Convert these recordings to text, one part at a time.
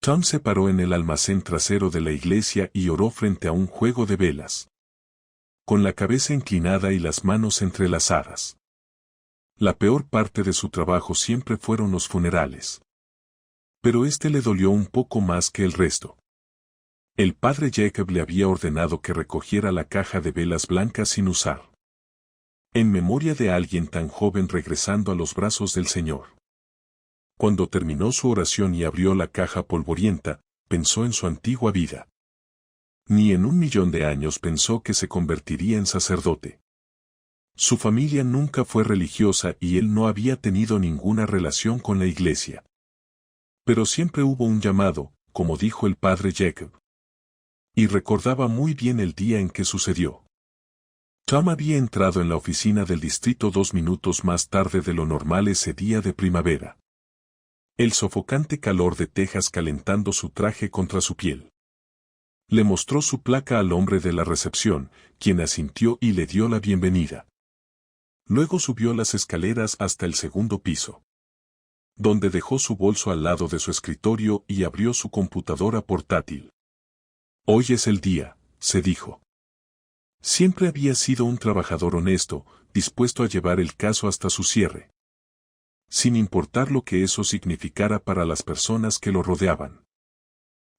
Tom se paró en el almacén trasero de la iglesia y oró frente a un juego de velas, con la cabeza inclinada y las manos entrelazadas. La peor parte de su trabajo siempre fueron los funerales. Pero este le dolió un poco más que el resto. El padre Jacob le había ordenado que recogiera la caja de velas blancas sin usar, en memoria de alguien tan joven regresando a los brazos del Señor. Cuando terminó su oración y abrió la caja polvorienta, pensó en su antigua vida. Ni en 1.000.000 de años pensó que se convertiría en sacerdote. Su familia nunca fue religiosa y él no había tenido ninguna relación con la iglesia. Pero siempre hubo un llamado, como dijo el padre Jacob. Y recordaba muy bien el día en que sucedió. Tom había entrado en la oficina del distrito 2 minutos más tarde de lo normal ese día de primavera. El sofocante calor de Texas calentando su traje contra su piel. Le mostró su placa al hombre de la recepción, quien asintió y le dio la bienvenida. Luego subió las escaleras hasta el segundo piso, donde dejó su bolso al lado de su escritorio y abrió su computadora portátil. Hoy es el día, se dijo. Siempre había sido un trabajador honesto, dispuesto a llevar el caso hasta su cierre, sin importar lo que eso significara para las personas que lo rodeaban.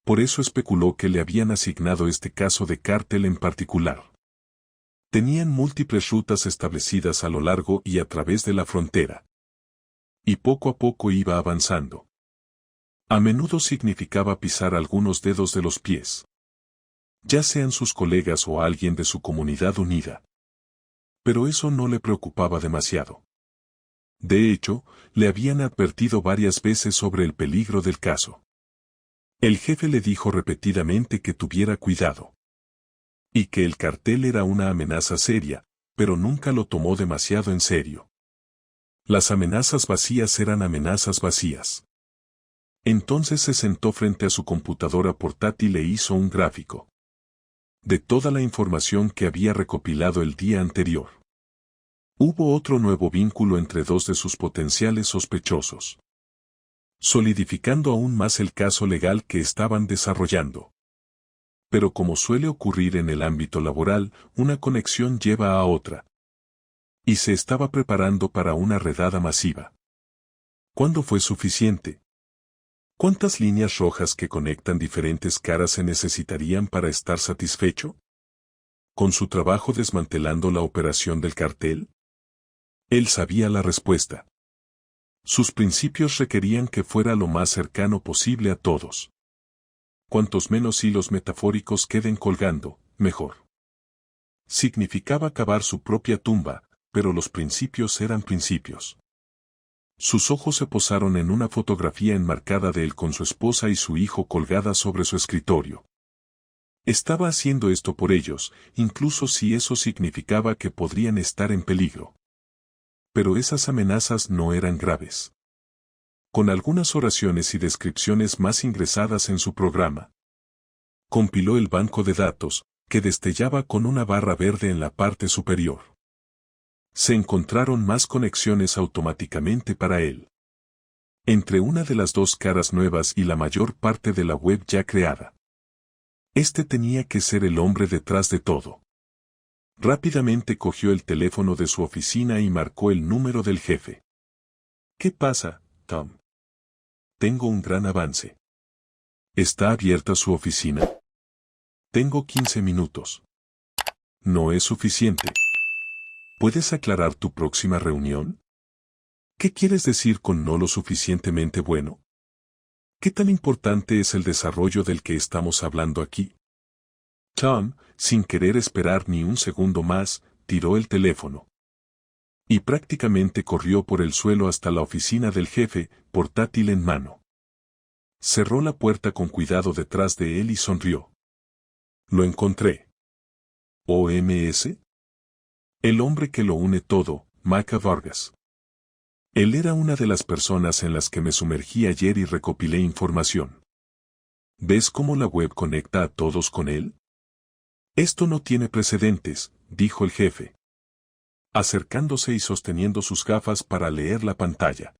Por eso especuló que le habían asignado este caso de cártel en particular. Tenían múltiples rutas establecidas a lo largo y a través de la frontera. Y poco a poco iba avanzando. A menudo significaba pisar algunos dedos de los pies, ya sean sus colegas o alguien de su comunidad unida. Pero eso no le preocupaba demasiado. De hecho, le habían advertido varias veces sobre el peligro del caso. El jefe le dijo repetidamente que tuviera cuidado. Y que el cartel era una amenaza seria, pero nunca lo tomó demasiado en serio. Las amenazas vacías eran amenazas vacías. Entonces se sentó frente a su computadora portátil e hizo un gráfico de toda la información que había recopilado el día anterior. Hubo otro nuevo vínculo entre dos de sus potenciales sospechosos, solidificando aún más el caso legal que estaban desarrollando. Pero como suele ocurrir en el ámbito laboral, una conexión lleva a otra. Y se estaba preparando para una redada masiva. ¿Cuándo fue suficiente? ¿Cuántas líneas rojas que conectan diferentes caras se necesitarían para estar satisfecho? ¿Con su trabajo desmantelando la operación del cartel? Él sabía la respuesta. Sus principios requerían que fuera lo más cercano posible a todos. Cuantos menos hilos metafóricos queden colgando, mejor. Significaba cavar su propia tumba, pero los principios eran principios. Sus ojos se posaron en una fotografía enmarcada de él con su esposa y su hijo colgada sobre su escritorio. Estaba haciendo esto por ellos, incluso si eso significaba que podrían estar en peligro. Pero esas amenazas no eran graves. Con algunas oraciones y descripciones más ingresadas en su programa, compiló el banco de datos, que destellaba con una barra verde en la parte superior. Se encontraron más conexiones automáticamente para él. Entre una de las dos caras nuevas y la mayor parte de la web ya creada. Este tenía que ser el hombre detrás de todo. Rápidamente cogió el teléfono de su oficina y marcó el número del jefe. ¿Qué pasa, Tom? Tengo un gran avance. ¿Está abierta su oficina? Tengo 15 minutos. No es suficiente. ¿Puedes aclarar tu próxima reunión? ¿Qué quieres decir con no lo suficientemente bueno? ¿Qué tan importante es el desarrollo del que estamos hablando aquí? Tom, sin querer esperar ni un segundo más, tiró el teléfono. Y prácticamente corrió por el suelo hasta la oficina del jefe, portátil en mano. Cerró la puerta con cuidado detrás de él y sonrió. Lo encontré. ¿OMS? El hombre que lo une todo, Maca Vargas. Él era una de las personas en las que me sumergí ayer y recopilé información. ¿Ves cómo la web conecta a todos con él? Esto no tiene precedentes, dijo el jefe, acercándose y sosteniendo sus gafas para leer la pantalla.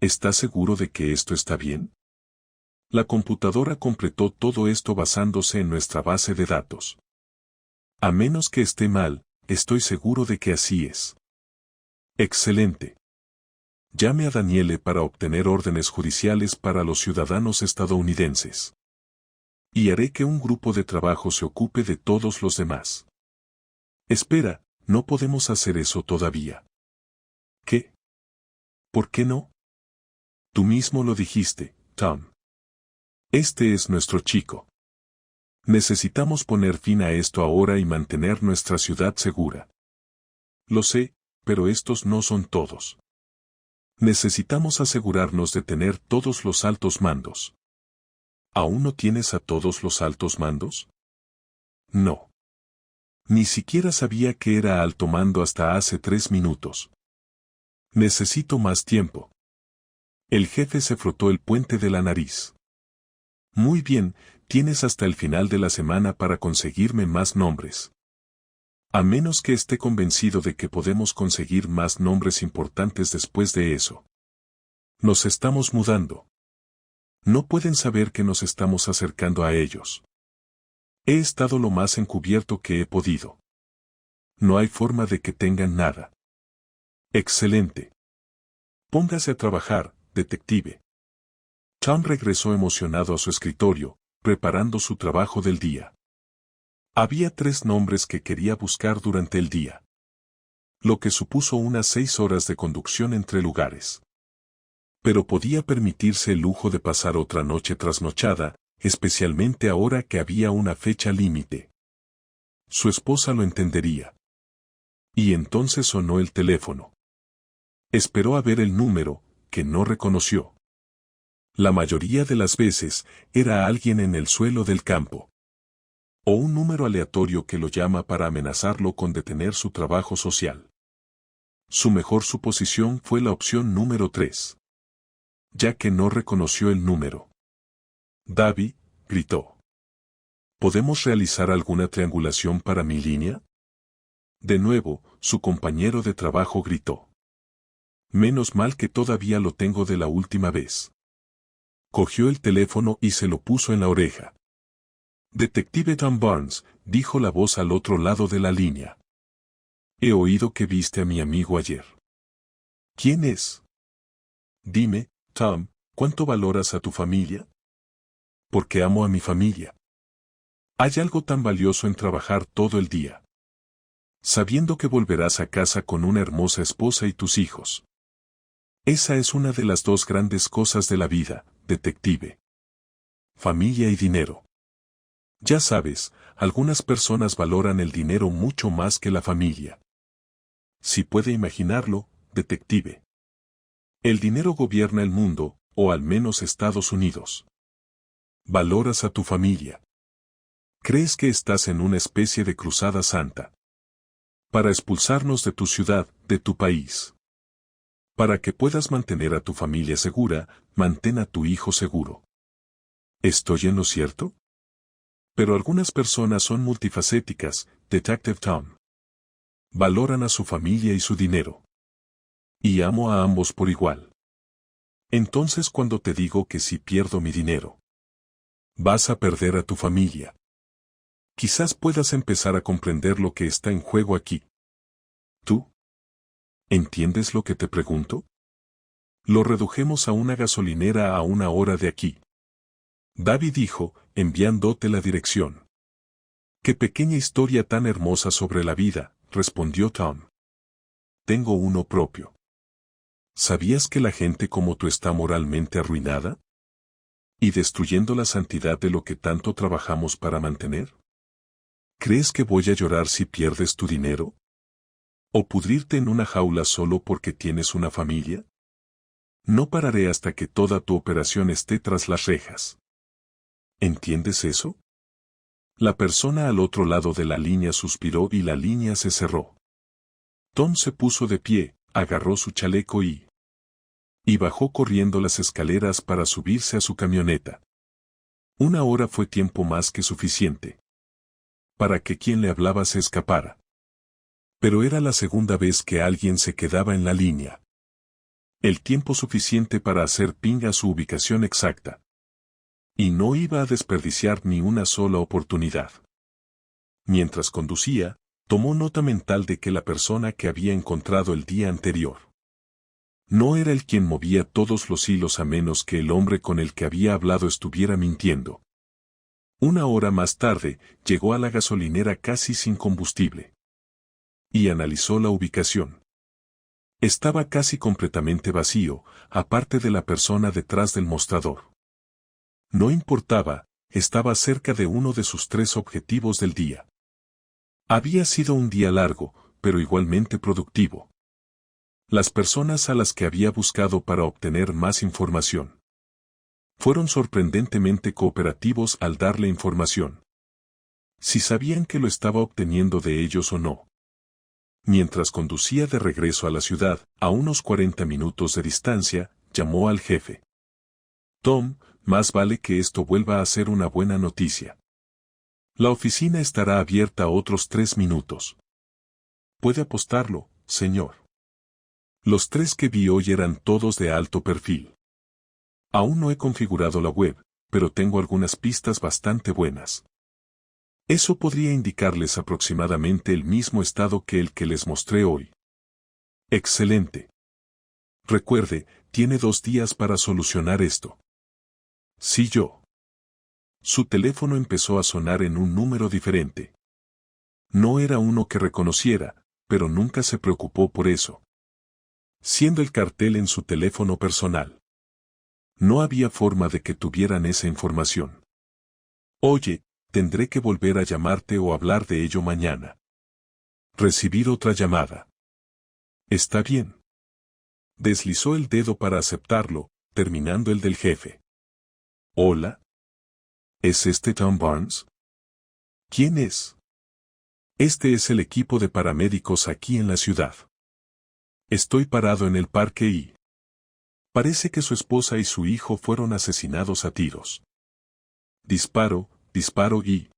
¿Estás seguro de que esto está bien? La computadora completó todo esto basándose en nuestra base de datos. A menos que esté mal, estoy seguro de que así es. Excelente. Llame a Daniele para obtener órdenes judiciales para los ciudadanos estadounidenses. Y haré que un grupo de trabajo se ocupe de todos los demás. Espera, no podemos hacer eso todavía. ¿Qué? ¿Por qué no? Tú mismo lo dijiste, Tom. Este es nuestro chico. Necesitamos poner fin a esto ahora y mantener nuestra ciudad segura. Lo sé, pero estos no son todos. Necesitamos asegurarnos de tener todos los altos mandos. ¿Aún no tienes a todos los altos mandos? No. Ni siquiera sabía que era alto mando hasta hace 3 minutos. Necesito más tiempo. El jefe se frotó el puente de la nariz. Muy bien, tienes hasta el final de la semana para conseguirme más nombres. A menos que esté convencido de que podemos conseguir más nombres importantes después de eso. Nos estamos mudando. No pueden saber que nos estamos acercando a ellos. He estado lo más encubierto que he podido. No hay forma de que tengan nada. Excelente. Póngase a trabajar, detective. Tom regresó emocionado a su escritorio, preparando su trabajo del día. Había 3 nombres que quería buscar durante el día. Lo que supuso unas 6 horas de conducción entre lugares. Pero podía permitirse el lujo de pasar otra noche trasnochada, especialmente ahora que había una fecha límite. Su esposa lo entendería. Y entonces sonó el teléfono. Esperó a ver el número, que no reconoció. La mayoría de las veces, era alguien en el suelo del campo. O un número aleatorio que lo llama para amenazarlo con detener su trabajo social. Su mejor suposición fue la opción número 3. Ya que no reconoció el número. David, gritó. ¿Podemos realizar alguna triangulación para mi línea? De nuevo, su compañero de trabajo gritó. Menos mal que todavía lo tengo de la última vez. Cogió el teléfono y se lo puso en la oreja. Detective Tom Barnes, dijo la voz al otro lado de la línea. He oído que viste a mi amigo ayer. ¿Quién es? Dime, Tom, ¿cuánto valoras a tu familia? Porque amo a mi familia. Hay algo tan valioso en trabajar todo el día. Sabiendo que volverás a casa con una hermosa esposa y tus hijos. Esa es una de las 2 grandes cosas de la vida, detective. Familia y dinero. Ya sabes, algunas personas valoran el dinero mucho más que la familia. Si puede imaginarlo, detective. El dinero gobierna el mundo, o al menos Estados Unidos. Valoras a tu familia. Crees que estás en una especie de cruzada santa. Para expulsarnos de tu ciudad, de tu país. Para que puedas mantener a tu familia segura, mantén a tu hijo seguro. ¿Estoy en lo cierto? Pero algunas personas son multifacéticas, Detective Tom. Valoran a su familia y su dinero. Y amo a ambos por igual. Entonces cuando te digo que si pierdo mi dinero, vas a perder a tu familia. Quizás puedas empezar a comprender lo que está en juego aquí. ¿Tú? ¿Entiendes lo que te pregunto? Lo redujimos a una gasolinera a 1 hora de aquí. David dijo, enviándote la dirección. Qué pequeña historia tan hermosa sobre la vida, respondió Tom. Tengo uno propio. ¿Sabías que la gente como tú está moralmente arruinada? ¿Y destruyendo la santidad de lo que tanto trabajamos para mantener? ¿Crees que voy a llorar si pierdes tu dinero? ¿O pudrirte en una jaula solo porque tienes una familia? No pararé hasta que toda tu operación esté tras las rejas. ¿Entiendes eso? La persona al otro lado de la línea suspiró y la línea se cerró. Tom se puso de pie, agarró su chaleco y bajó corriendo las escaleras para subirse a su camioneta. 1 hora fue tiempo más que suficiente para que quien le hablaba se escapara. Pero era la segunda vez que alguien se quedaba en la línea. El tiempo suficiente para hacer ping a su ubicación exacta. Y no iba a desperdiciar ni una sola oportunidad. Mientras conducía, tomó nota mental de que la persona que había encontrado el día anterior no era el quien movía todos los hilos a menos que el hombre con el que había hablado estuviera mintiendo. Una hora más tarde, llegó a la gasolinera casi sin combustible. Y analizó la ubicación. Estaba casi completamente vacío, aparte de la persona detrás del mostrador. No importaba, estaba cerca de uno de sus 3 objetivos del día. Había sido un día largo, pero igualmente productivo. Las personas a las que había buscado para obtener más información fueron sorprendentemente cooperativos al darle información. Si sabían que lo estaba obteniendo de ellos o no. Mientras conducía de regreso a la ciudad, a unos 40 minutos de distancia, llamó al jefe. Tom, más vale que esto vuelva a ser una buena noticia. La oficina estará abierta otros 3 minutos. Puede apostarlo, señor. Los 3 que vi hoy eran todos de alto perfil. Aún no he configurado la web, pero tengo algunas pistas bastante buenas. Eso podría indicarles aproximadamente el mismo estado que el que les mostré hoy. Excelente. Recuerde, tiene 2 días para solucionar esto. Sí, yo. Su teléfono empezó a sonar en un número diferente. No era uno que reconociera, pero nunca se preocupó por eso. Siendo el cartel en su teléfono personal. No había forma de que tuvieran esa información. Oye, tendré que volver a llamarte o hablar de ello mañana. Recibir otra llamada. Está bien. Deslizó el dedo para aceptarlo, terminando el del jefe. Hola. ¿Es este Tom Barnes? ¿Quién es? Este es el equipo de paramédicos aquí en la ciudad. Estoy parado en el parque y parece que su esposa y su hijo fueron asesinados a tiros. Disparo y...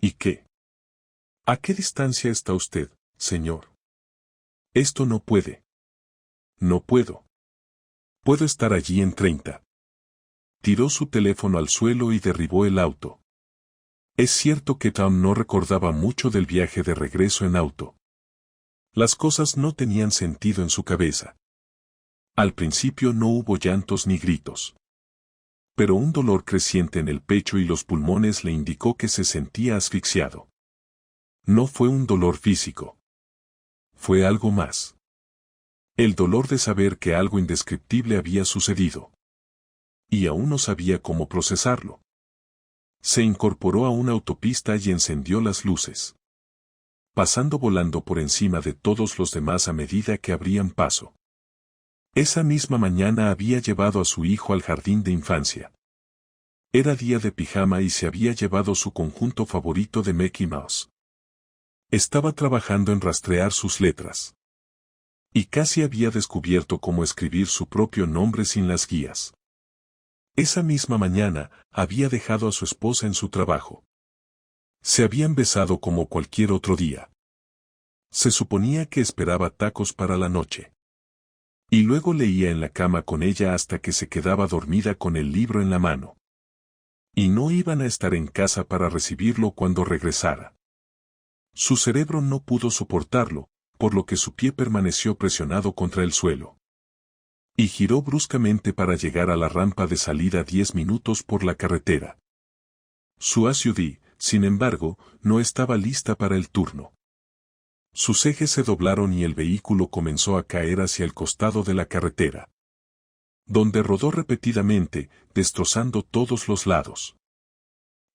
¿Y qué? ¿A qué distancia está usted, señor? Esto no puede. No puedo. Puedo estar allí en 30. Tiró su teléfono al suelo y derribó el auto. Es cierto que Tom no recordaba mucho del viaje de regreso en auto. Las cosas no tenían sentido en su cabeza. Al principio no hubo llantos ni gritos. Pero un dolor creciente en el pecho y los pulmones le indicó que se sentía asfixiado. No fue un dolor físico. Fue algo más. El dolor de saber que algo indescriptible había sucedido. Y aún no sabía cómo procesarlo. Se incorporó a una autopista y encendió las luces. Pasando volando por encima de todos los demás a medida que abrían paso. Esa misma mañana había llevado a su hijo al jardín de infancia. Era día de pijama y se había llevado su conjunto favorito de Mickey Mouse. Estaba trabajando en rastrear sus letras. Y casi había descubierto cómo escribir su propio nombre sin las guías. Esa misma mañana, había dejado a su esposa en su trabajo. Se habían besado como cualquier otro día. Se suponía que esperaba tacos para la noche. Y luego leía en la cama con ella hasta que se quedaba dormida con el libro en la mano. Y no iban a estar en casa para recibirlo cuando regresara. Su cerebro no pudo soportarlo, por lo que su pie permaneció presionado contra el suelo. Y giró bruscamente para llegar a la rampa de salida 10 minutos por la carretera. Su SUV, sin embargo, no estaba lista para el turno. Sus ejes se doblaron y el vehículo comenzó a caer hacia el costado de la carretera, donde rodó repetidamente, destrozando todos los lados.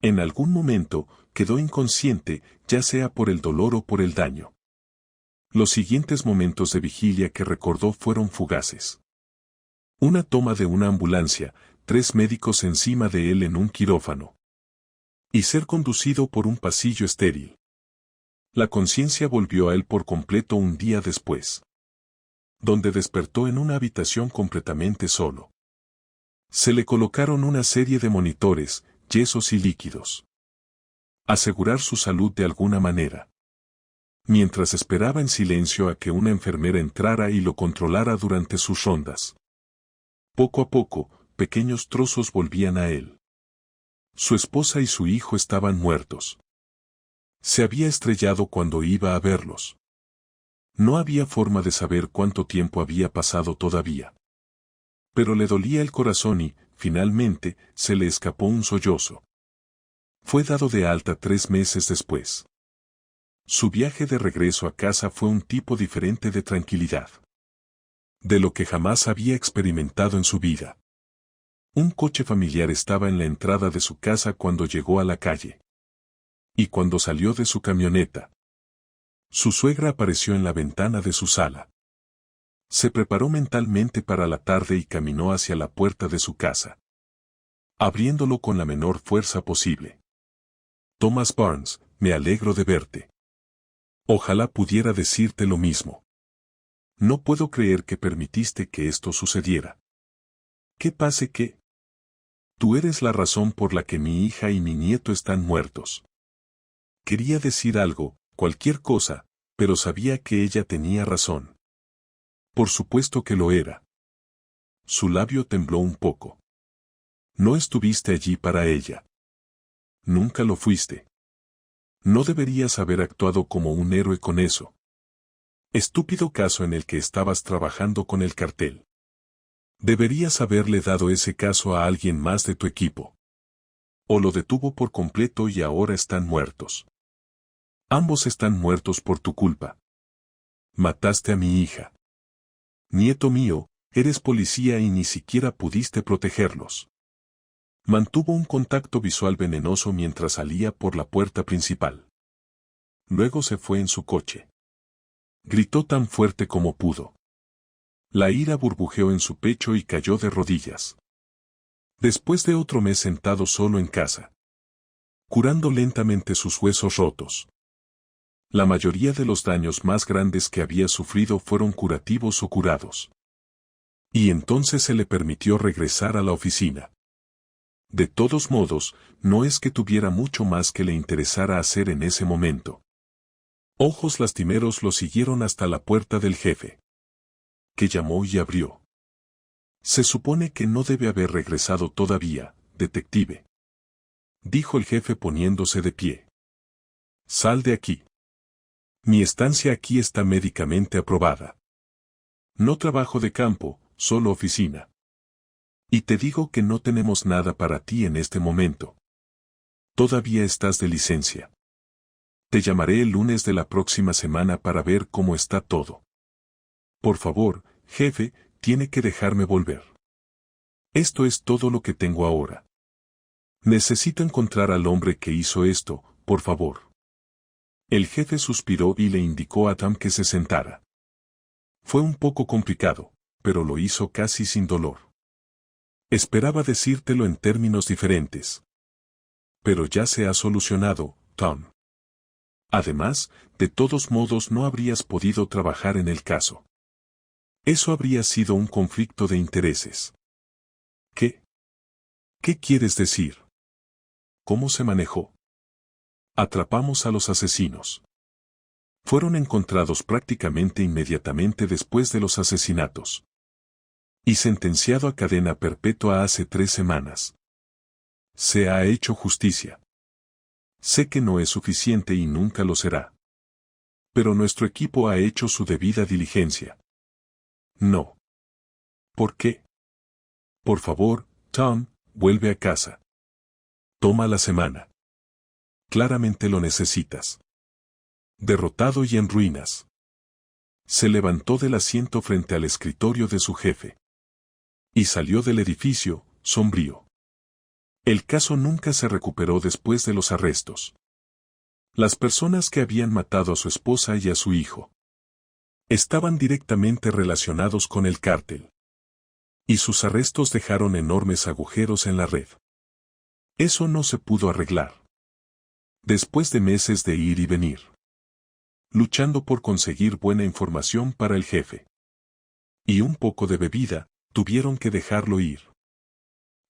En algún momento, quedó inconsciente, ya sea por el dolor o por el daño. Los siguientes momentos de vigilia que recordó fueron fugaces. Una toma de una ambulancia, 3 médicos encima de él en un quirófano. Y ser conducido por un pasillo estéril. La conciencia volvió a él por completo un día después. Donde despertó en una habitación completamente solo. Se le colocaron una serie de monitores, yesos y líquidos. Asegurar su salud de alguna manera. Mientras esperaba en silencio a que una enfermera entrara y lo controlara durante sus rondas. Poco a poco, pequeños trozos volvían a él. Su esposa y su hijo estaban muertos. Se había estrellado cuando iba a verlos. No había forma de saber cuánto tiempo había pasado todavía. Pero le dolía el corazón y, finalmente, se le escapó un sollozo. Fue dado de alta 3 meses después. Su viaje de regreso a casa fue un tipo diferente de tranquilidad. De lo que jamás había experimentado en su vida. Un coche familiar estaba en la entrada de su casa cuando llegó a la calle. Y cuando salió de su camioneta, su suegra apareció en la ventana de su sala. Se preparó mentalmente para la tarde y caminó hacia la puerta de su casa, abriéndolo con la menor fuerza posible. Thomas Barnes, me alegro de verte. Ojalá pudiera decirte lo mismo. No puedo creer que permitiste que esto sucediera. ¿Qué pase que? Tú eres la razón por la que mi hija y mi nieto están muertos. Quería decir algo, cualquier cosa, pero sabía que ella tenía razón. Por supuesto que lo era. Su labio tembló un poco. No estuviste allí para ella. Nunca lo fuiste. No deberías haber actuado como un héroe con eso. Estúpido caso en el que estabas trabajando con el cartel. Deberías haberle dado ese caso a alguien más de tu equipo. O lo detuvo por completo y ahora están muertos. Ambos están muertos por tu culpa. Mataste a mi hija. Nieto mío, eres policía y ni siquiera pudiste protegerlos. Mantuvo un contacto visual venenoso mientras salía por la puerta principal. Luego se fue en su coche. Gritó tan fuerte como pudo. La ira burbujeó en su pecho y cayó de rodillas. Después de otro mes sentado solo en casa, curando lentamente sus huesos rotos. La mayoría de los daños más grandes que había sufrido fueron curativos o curados. Y entonces se le permitió regresar a la oficina. De todos modos, no es que tuviera mucho más que le interesara hacer en ese momento. Ojos lastimeros lo siguieron hasta la puerta del jefe, que llamó y abrió. Se supone que no debe haber regresado todavía, detective, dijo el jefe poniéndose de pie. Sal de aquí. Mi estancia aquí está médicamente aprobada. No trabajo de campo, solo oficina. Y te digo que no tenemos nada para ti en este momento. Todavía estás de licencia. Te llamaré el lunes de la próxima semana para ver cómo está todo. Por favor, jefe, tiene que dejarme volver. Esto es todo lo que tengo ahora. Necesito encontrar al hombre que hizo esto, por favor. El jefe suspiró y le indicó a Tom que se sentara. Fue un poco complicado, pero lo hizo casi sin dolor. Esperaba decírtelo en términos diferentes. Pero ya se ha solucionado, Tom. Además, de todos modos no habrías podido trabajar en el caso. Eso habría sido un conflicto de intereses. ¿Qué? ¿Qué quieres decir? ¿Cómo se manejó? Atrapamos a los asesinos. Fueron encontrados prácticamente inmediatamente después de los asesinatos. Y sentenciado a cadena perpetua hace 3 semanas. Se ha hecho justicia. Sé que no es suficiente y nunca lo será. Pero nuestro equipo ha hecho su debida diligencia. No. ¿Por qué? Por favor, Tom, vuelve a casa. Toma la semana. Claramente lo necesitas. Derrotado y en ruinas. Se levantó del asiento frente al escritorio de su jefe. Y salió del edificio, sombrío. El caso nunca se recuperó después de los arrestos. Las personas que habían matado a su esposa y a su hijo estaban directamente relacionados con el cártel. Y sus arrestos dejaron enormes agujeros en la red. Eso no se pudo arreglar. Después de meses de ir y venir, luchando por conseguir buena información para el jefe. Y un poco de bebida, tuvieron que dejarlo ir.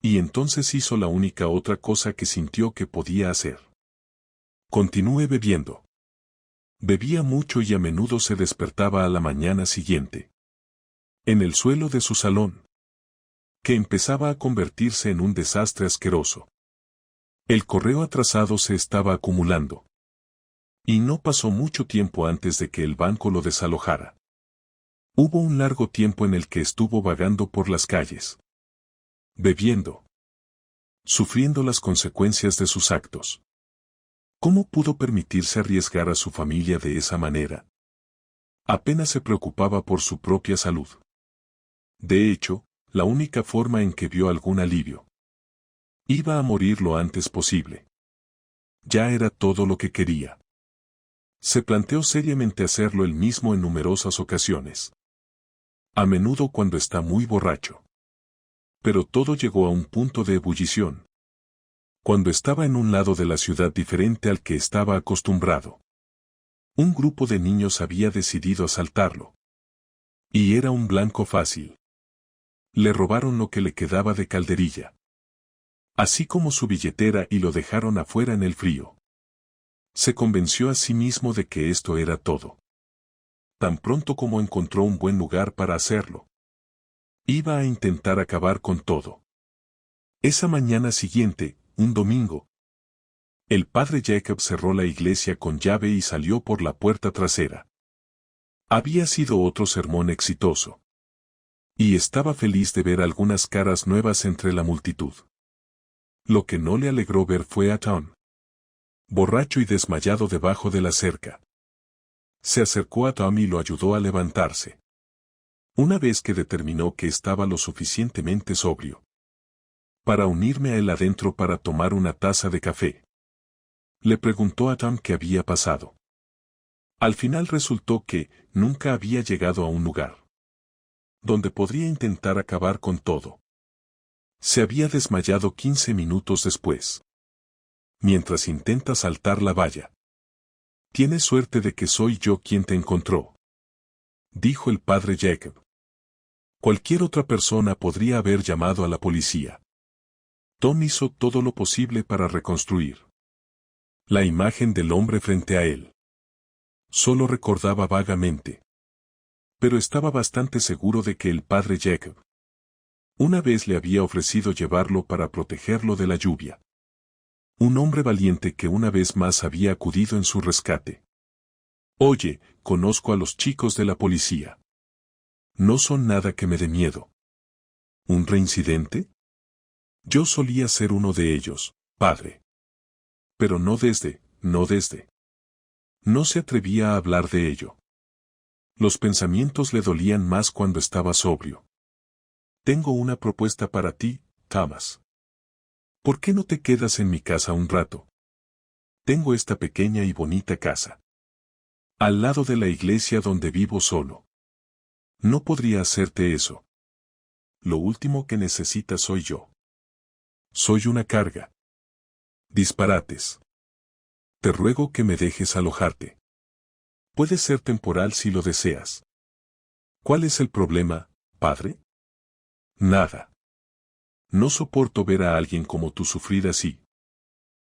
Y entonces hizo la única otra cosa que sintió que podía hacer. Continúe bebiendo. Bebía mucho y a menudo se despertaba a la mañana siguiente. En el suelo de su salón. Que empezaba a convertirse en un desastre asqueroso. El correo atrasado se estaba acumulando. Y no pasó mucho tiempo antes de que el banco lo desalojara. Hubo un largo tiempo en el que estuvo vagando por las calles, bebiendo, sufriendo las consecuencias de sus actos. ¿Cómo pudo permitirse arriesgar a su familia de esa manera? Apenas se preocupaba por su propia salud. De hecho, la única forma en que vio algún alivio. Iba a morir lo antes posible. Ya era todo lo que quería. Se planteó seriamente hacerlo él mismo en numerosas ocasiones. A menudo cuando está muy borracho. Pero todo llegó a un punto de ebullición. Cuando estaba en un lado de la ciudad diferente al que estaba acostumbrado. Un grupo de niños había decidido asaltarlo. Y era un blanco fácil. Le robaron lo que le quedaba de calderilla. Así como su billetera y lo dejaron afuera en el frío. Se convenció a sí mismo de que esto era todo. Tan pronto como encontró un buen lugar para hacerlo. Iba a intentar acabar con todo. Esa mañana siguiente, un domingo, el padre Jacob cerró la iglesia con llave y salió por la puerta trasera. Había sido otro sermón exitoso. Y estaba feliz de ver algunas caras nuevas entre la multitud. Lo que no le alegró ver fue a Tom, borracho y desmayado debajo de la cerca. Se acercó a Tom y lo ayudó a levantarse. Una vez que determinó que estaba lo suficientemente sobrio para unirme a él adentro para tomar una taza de café. Le preguntó a Tom qué había pasado. Al final resultó que nunca había llegado a un lugar donde podría intentar acabar con todo. Se había desmayado 15 minutos después. Mientras intenta saltar la valla. Tienes suerte de que soy yo quien te encontró, dijo el padre Jacob. Cualquier otra persona podría haber llamado a la policía. Tom hizo todo lo posible para reconstruir la imagen del hombre frente a él. Solo recordaba vagamente. Pero estaba bastante seguro de que el padre Jacob una vez le había ofrecido llevarlo para protegerlo de la lluvia. Un hombre valiente que una vez más había acudido en su rescate. Oye, conozco a los chicos de la policía. No son nada que me dé miedo. ¿Un reincidente? Yo solía ser uno de ellos, padre. Pero no desde. No se atrevía a hablar de ello. Los pensamientos le dolían más cuando estaba sobrio. Tengo una propuesta para ti, Thomas. ¿Por qué no te quedas en mi casa un rato? Tengo esta pequeña y bonita casa. Al lado de la iglesia donde vivo solo. No podría hacerte eso. Lo último que necesitas soy yo. Soy una carga. Disparates. Te ruego que me dejes alojarte. Puede ser temporal si lo deseas. ¿Cuál es el problema, padre? Nada. No soporto ver a alguien como tú sufrir así.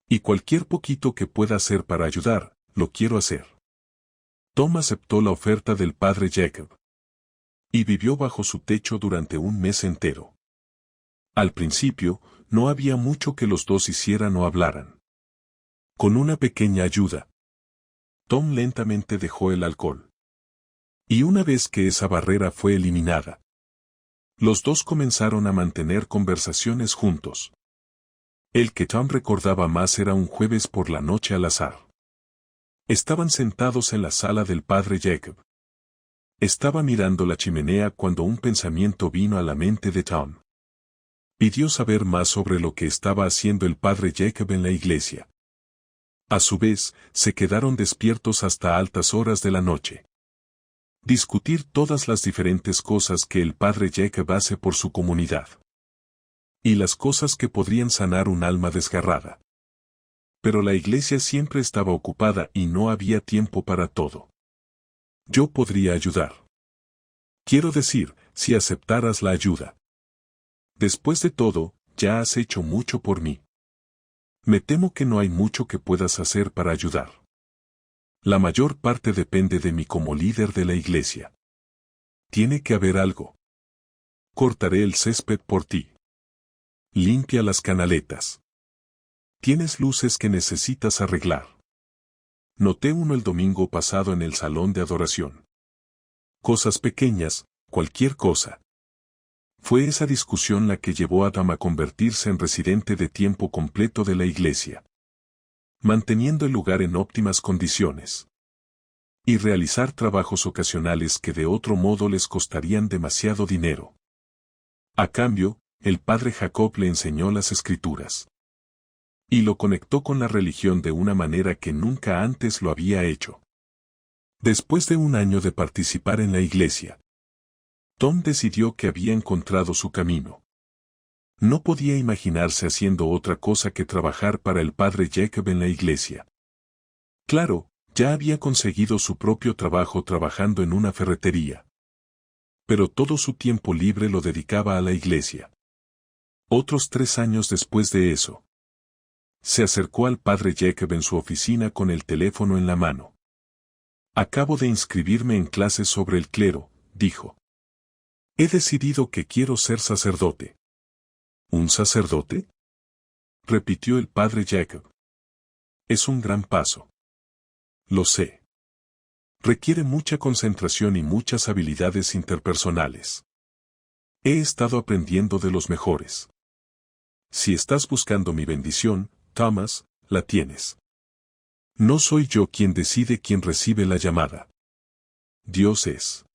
Y cualquier poquito que pueda hacer para ayudar, lo quiero hacer. Tom aceptó la oferta del padre Jacob. Y vivió bajo su techo durante un mes entero. Al principio, no había mucho que los dos hicieran o hablaran. Con una pequeña ayuda. Tom lentamente dejó el alcohol. Y una vez que esa barrera fue eliminada, los dos comenzaron a mantener conversaciones juntos. El que Tom recordaba más era un jueves por la noche al azar. Estaban sentados en la sala del padre Jacob. Estaba mirando la chimenea cuando un pensamiento vino a la mente de Tom. Pidió saber más sobre lo que estaba haciendo el padre Jacob en la iglesia. A su vez, se quedaron despiertos hasta altas horas de la noche. Discutir todas las diferentes cosas que el padre Jacob hace por su comunidad. Y las cosas que podrían sanar un alma desgarrada. Pero la iglesia siempre estaba ocupada y no había tiempo para todo. Yo podría ayudar. Quiero decir, si aceptaras la ayuda. Después de todo, ya has hecho mucho por mí. Me temo que no hay mucho que puedas hacer para ayudar. La mayor parte depende de mí como líder de la iglesia. Tiene que haber algo. Cortaré el césped por ti. Limpia las canaletas. Tienes luces que necesitas arreglar. Noté uno el domingo pasado en el salón de adoración. Cosas pequeñas, cualquier cosa. Fue esa discusión la que llevó a Adam a convertirse en residente de tiempo completo de la iglesia, manteniendo el lugar en óptimas condiciones, y realizar trabajos ocasionales que de otro modo les costarían demasiado dinero. A cambio, el padre Jacob le enseñó las escrituras, y lo conectó con la religión de una manera que nunca antes lo había hecho. Después de un año de participar en la iglesia, Tom decidió que había encontrado su camino. No podía imaginarse haciendo otra cosa que trabajar para el padre Jacob en la iglesia. Claro, ya había conseguido su propio trabajo trabajando en una ferretería. Pero todo su tiempo libre lo dedicaba a la iglesia. Otros 3 años después de eso, se acercó al padre Jacob en su oficina con el teléfono en la mano. Acabo de inscribirme en clases sobre el clero, dijo. He decidido que quiero ser sacerdote. ¿Un sacerdote? Repitió el padre Jacob. Es un gran paso. Lo sé. Requiere mucha concentración y muchas habilidades interpersonales. He estado aprendiendo de los mejores. Si estás buscando mi bendición, Thomas, la tienes. No soy yo quien decide quién recibe la llamada. Dios es.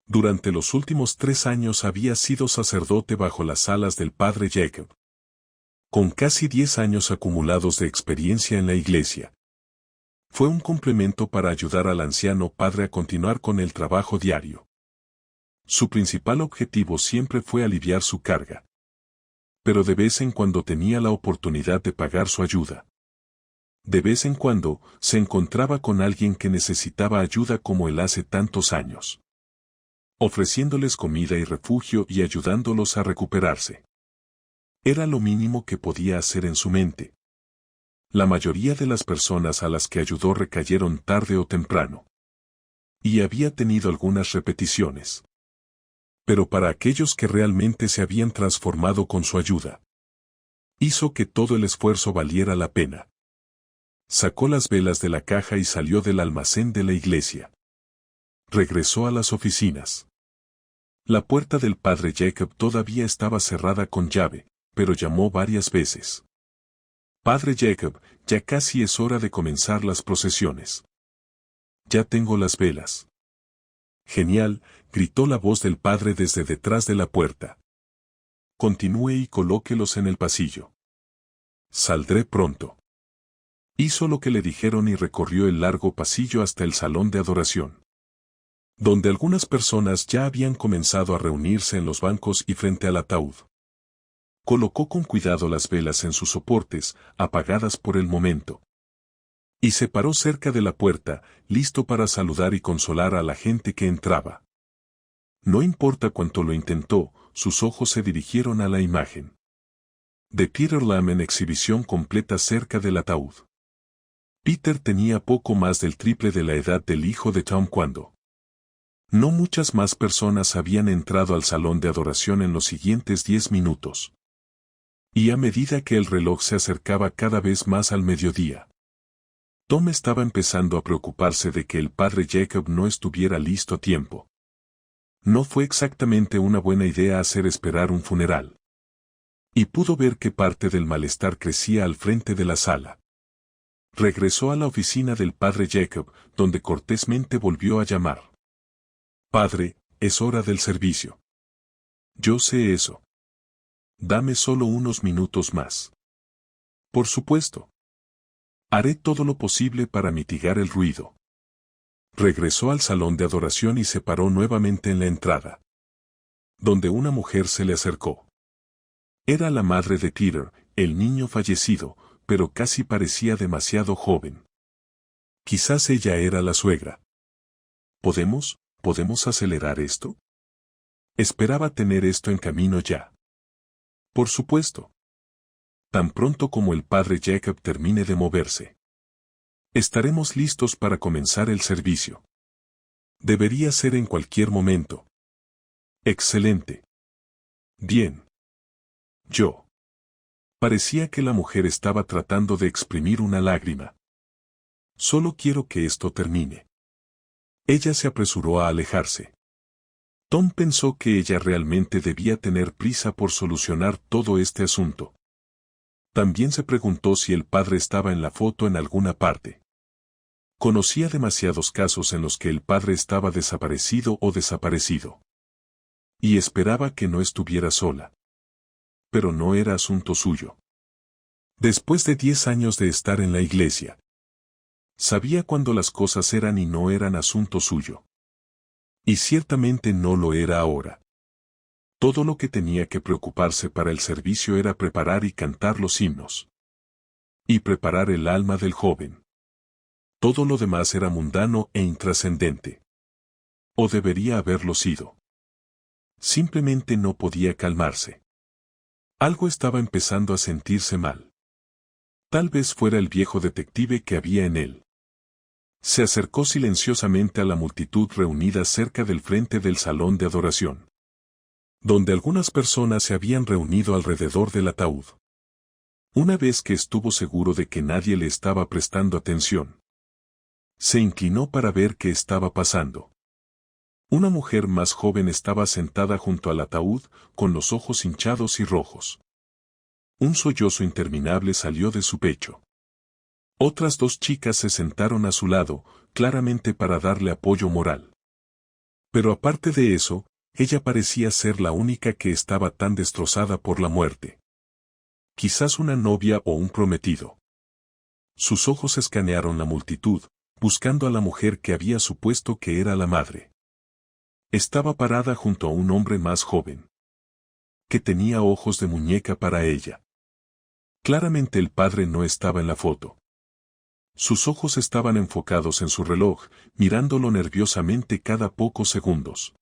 Durante los últimos 3 años había sido sacerdote bajo las alas del padre Jacob, con casi 10 años acumulados de experiencia en la iglesia. Fue un complemento para ayudar al anciano padre a continuar con el trabajo diario. Su principal objetivo siempre fue aliviar su carga, pero de vez en cuando tenía la oportunidad de pagar su ayuda. De vez en cuando, se encontraba con alguien que necesitaba ayuda como él hace tantos años, ofreciéndoles comida y refugio y ayudándolos a recuperarse. Era lo mínimo que podía hacer en su mente. La mayoría de las personas a las que ayudó recayeron tarde o temprano, y había tenido algunas repeticiones. Pero para aquellos que realmente se habían transformado con su ayuda, hizo que todo el esfuerzo valiera la pena. Sacó las velas de la caja y salió del almacén de la iglesia. Regresó a las oficinas. La puerta del padre Jacob todavía estaba cerrada con llave, pero llamó varias veces. Padre Jacob, ya casi es hora de comenzar las procesiones. Ya tengo las velas. Genial, gritó la voz del padre desde detrás de la puerta. Continúe y colóquelos en el pasillo. Saldré pronto. Hizo lo que le dijeron y recorrió el largo pasillo hasta el salón de adoración, donde algunas personas ya habían comenzado a reunirse en los bancos y frente al ataúd. Colocó con cuidado las velas en sus soportes, apagadas por el momento, y se paró cerca de la puerta, listo para saludar y consolar a la gente que entraba. No importa cuánto lo intentó, sus ojos se dirigieron a la imagen de Peter Lamb en exhibición completa cerca del ataúd. Peter tenía poco más del triple de la edad del hijo de Tom cuando no muchas más personas habían entrado al salón de adoración en los siguientes 10 minutos. Y a medida que el reloj se acercaba cada vez más al mediodía, Tom estaba empezando a preocuparse de que el padre Jacob no estuviera listo a tiempo. No fue exactamente una buena idea hacer esperar un funeral. Y pudo ver que parte del malestar crecía al frente de la sala. Regresó a la oficina del padre Jacob, donde cortésmente volvió a llamar. Padre, es hora del servicio. Yo sé eso. Dame solo unos minutos más. Por supuesto. Haré todo lo posible para mitigar el ruido. Regresó al salón de adoración y se paró nuevamente en la entrada, donde una mujer se le acercó. Era la madre de Peter, el niño fallecido, pero casi parecía demasiado joven. Quizás ella era la suegra. ¿Podemos acelerar esto? Esperaba tener esto en camino ya. Por supuesto. Tan pronto como el padre Jacob termine de moverse, estaremos listos para comenzar el servicio. Debería ser en cualquier momento. Excelente. Bien. Yo Parecía que la mujer estaba tratando de exprimir una lágrima. Solo quiero que esto termine. Ella se apresuró a alejarse. Tom pensó que ella realmente debía tener prisa por solucionar todo este asunto. También se preguntó si el padre estaba en la foto en alguna parte. Conocía demasiados casos en los que el padre estaba desaparecido o desaparecido. Y esperaba que no estuviera sola. Pero no era asunto suyo. Después de 10 años de estar en la iglesia, sabía cuándo las cosas eran y no eran asunto suyo. Y ciertamente no lo era ahora. Todo lo que tenía que preocuparse para el servicio era preparar y cantar los himnos. Y preparar el alma del joven. Todo lo demás era mundano e intrascendente. O debería haberlo sido. Simplemente no podía calmarse. Algo estaba empezando a sentirse mal. Tal vez fuera el viejo detective que había en él. Se acercó silenciosamente a la multitud reunida cerca del frente del salón de adoración, donde algunas personas se habían reunido alrededor del ataúd. Una vez que estuvo seguro de que nadie le estaba prestando atención, se inclinó para ver qué estaba pasando. Una mujer más joven estaba sentada junto al ataúd, con los ojos hinchados y rojos. Un sollozo interminable salió de su pecho. Otras 2 chicas se sentaron a su lado, claramente para darle apoyo moral. Pero aparte de eso, ella parecía ser la única que estaba tan destrozada por la muerte. Quizás una novia o un prometido. Sus ojos escanearon la multitud, buscando a la mujer que había supuesto que era la madre. Estaba parada junto a un hombre más joven, que tenía ojos de muñeca para ella. Claramente el padre no estaba en la foto. Sus ojos estaban enfocados en su reloj, mirándolo nerviosamente cada pocos segundos.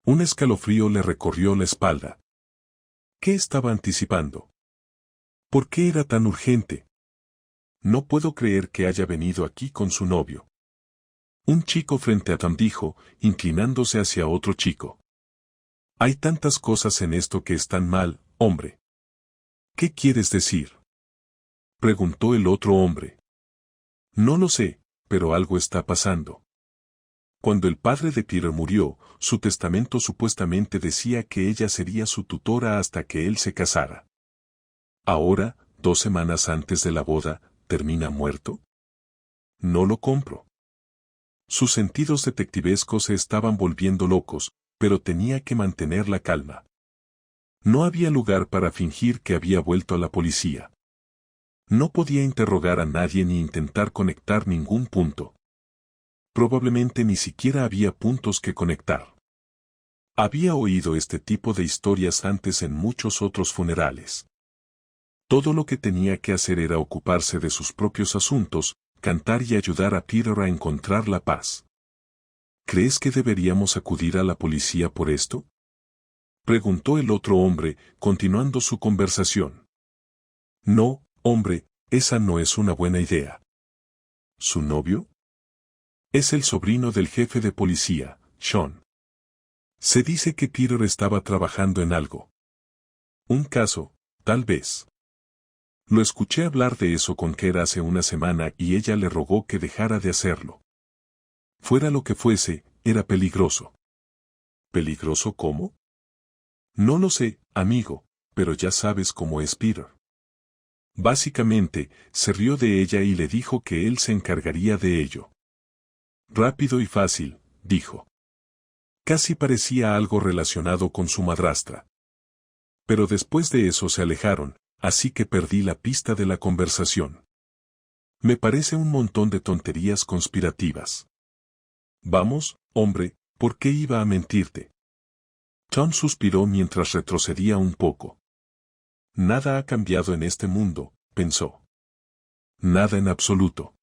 Un escalofrío le recorrió la espalda. ¿Qué estaba anticipando? ¿Por qué era tan urgente? No puedo creer que haya venido aquí con su novio. Un chico frente a Tom dijo, inclinándose hacia otro chico. Hay tantas cosas en esto que están mal, hombre. ¿Qué quieres decir? Preguntó el otro hombre. No lo sé, pero algo está pasando. Cuando el padre de Peter murió, su testamento supuestamente decía que ella sería su tutora hasta que él se casara. Ahora, 2 semanas antes de la boda, ¿termina muerto? No lo compro. Sus sentidos detectivescos se estaban volviendo locos, pero tenía que mantener la calma. No había lugar para fingir que había vuelto a la policía. No podía interrogar a nadie ni intentar conectar ningún punto. Probablemente ni siquiera había puntos que conectar. Había oído este tipo de historias antes en muchos otros funerales. Todo lo que tenía que hacer era ocuparse de sus propios asuntos, cantar y ayudar a Peter a encontrar la paz. ¿Crees que deberíamos acudir a la policía por esto? Preguntó el otro hombre, continuando su conversación. No, hombre, esa no es una buena idea. ¿Su novio? Es el sobrino del jefe de policía, Sean. Se dice que Peter estaba trabajando en algo. Un caso, tal vez. Lo escuché hablar de eso con Kera hace una semana y ella le rogó que dejara de hacerlo. Fuera lo que fuese, era peligroso. ¿Peligroso cómo? No lo sé, amigo, pero ya sabes cómo es Peter. Básicamente, se rió de ella y le dijo que él se encargaría de ello. Rápido y fácil, dijo. Casi parecía algo relacionado con su madrastra. Pero después de eso se alejaron, así que perdí la pista de la conversación. Me parece un montón de tonterías conspirativas. Vamos, hombre, ¿por qué iba a mentirte? Tom suspiró mientras retrocedía un poco. Nada ha cambiado en este mundo, pensó. Nada en absoluto.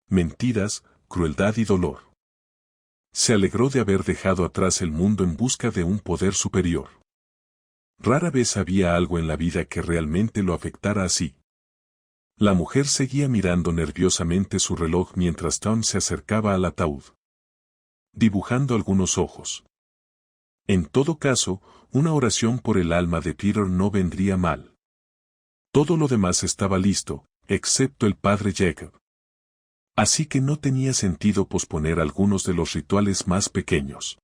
Mentiras, crueldad y dolor. Se alegró de haber dejado atrás el mundo en busca de un poder superior. Rara vez había algo en la vida que realmente lo afectara así. La mujer seguía mirando nerviosamente su reloj mientras Tom se acercaba al ataúd, dibujando algunos ojos. En todo caso, una oración por el alma de Peter no vendría mal. Todo lo demás estaba listo, excepto el padre Jacob. Así que no tenía sentido posponer algunos de los rituales más pequeños.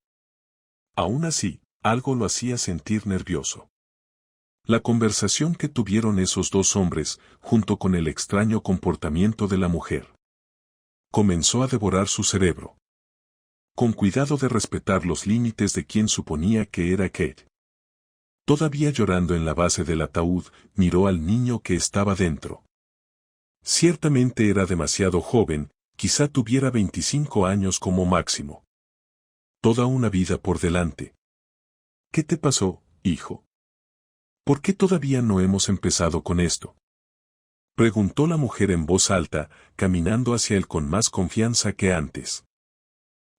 Aún así, algo lo hacía sentir nervioso. La conversación que tuvieron esos dos hombres, junto con el extraño comportamiento de la mujer, comenzó a devorar su cerebro. Con cuidado de respetar los límites de quien suponía que era Kate. Todavía llorando en la base del ataúd, miró al niño que estaba dentro. Ciertamente era demasiado joven, quizá tuviera 25 años como máximo. Toda una vida por delante. ¿Qué te pasó, hijo? ¿Por qué todavía no hemos empezado con esto? Preguntó la mujer en voz alta, caminando hacia él con más confianza que antes.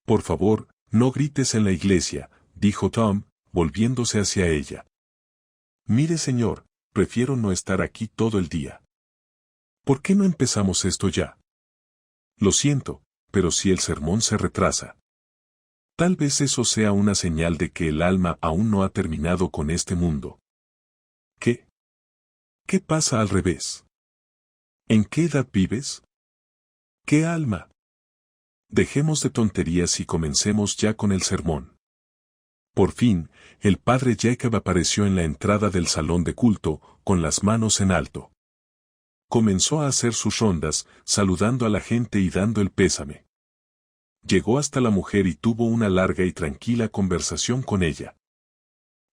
Por favor, no grites en la iglesia, dijo Tom, volviéndose hacia ella. Mire señor, prefiero no estar aquí todo el día. ¿Por qué no empezamos esto ya? Lo siento, pero si el sermón se retrasa. Tal vez eso sea una señal de que el alma aún no ha terminado con este mundo. ¿Qué? ¿Qué pasa al revés? ¿En qué edad vives? ¿Qué alma? Dejemos de tonterías y comencemos ya con el sermón. Por fin, el padre Jacob apareció en la entrada del salón de culto, con las manos en alto. Comenzó a hacer sus rondas, saludando a la gente y dando el pésame. Llegó hasta la mujer y tuvo una larga y tranquila conversación con ella.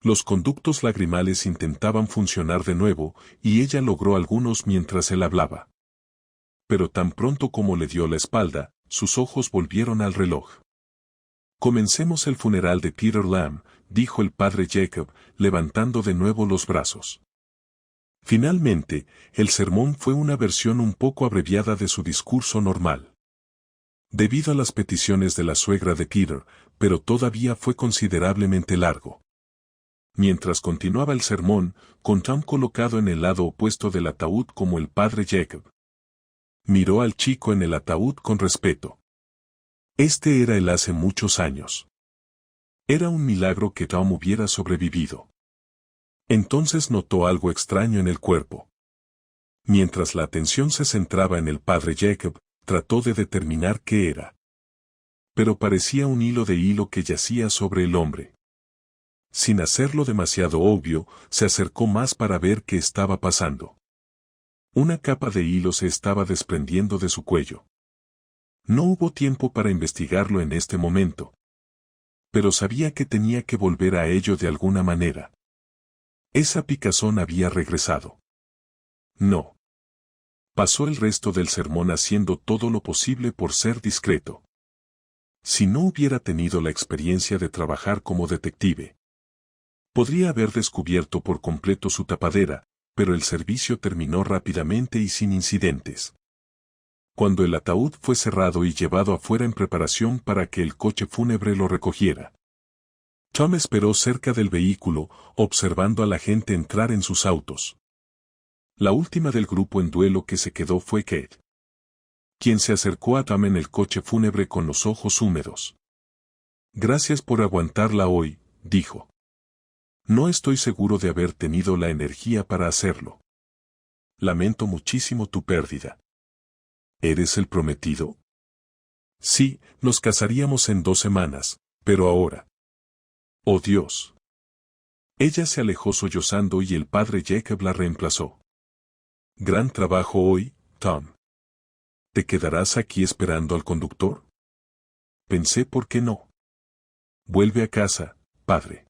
Los conductos lagrimales intentaban funcionar de nuevo, y ella logró algunos mientras él hablaba. Pero tan pronto como le dio la espalda, sus ojos volvieron al reloj. Comencemos el funeral de Peter Lamb, dijo el padre Jacob, levantando de nuevo los brazos. Finalmente, el sermón fue una versión un poco abreviada de su discurso normal. Debido a las peticiones de la suegra de Peter, pero todavía fue considerablemente largo. Mientras continuaba el sermón, con Tom colocado en el lado opuesto del ataúd como el padre Jacob. Miró al chico en el ataúd con respeto. Este era él hace muchos años. Era un milagro que Tom hubiera sobrevivido. Entonces notó algo extraño en el cuerpo. Mientras la atención se centraba en el padre Jacob, trató de determinar qué era. Pero parecía un hilo de hilo que yacía sobre el hombre. Sin hacerlo demasiado obvio, se acercó más para ver qué estaba pasando. Una capa de hilo se estaba desprendiendo de su cuello. No hubo tiempo para investigarlo en este momento. Pero sabía que tenía que volver a ello de alguna manera. Esa picazón había regresado. No. Pasó el resto del sermón haciendo todo lo posible por ser discreto. Si no hubiera tenido la experiencia de trabajar como detective, podría haber descubierto por completo su tapadera, pero el servicio terminó rápidamente y sin incidentes. Cuando el ataúd fue cerrado y llevado afuera en preparación para que el coche fúnebre lo recogiera, Tom esperó cerca del vehículo, observando a la gente entrar en sus autos. La última del grupo en duelo que se quedó fue Kate, quien se acercó a Tom en el coche fúnebre con los ojos húmedos. Gracias por aguantarla hoy, dijo. No estoy seguro de haber tenido la energía para hacerlo. Lamento muchísimo tu pérdida. ¿Eres el prometido? Sí, nos casaríamos en 2 semanas, pero ahora. ¡Oh Dios! Ella se alejó sollozando y el padre Jacob la reemplazó. Gran trabajo hoy, Tom. ¿Te quedarás aquí esperando al conductor? Pensé por qué no. Vuelve a casa, padre.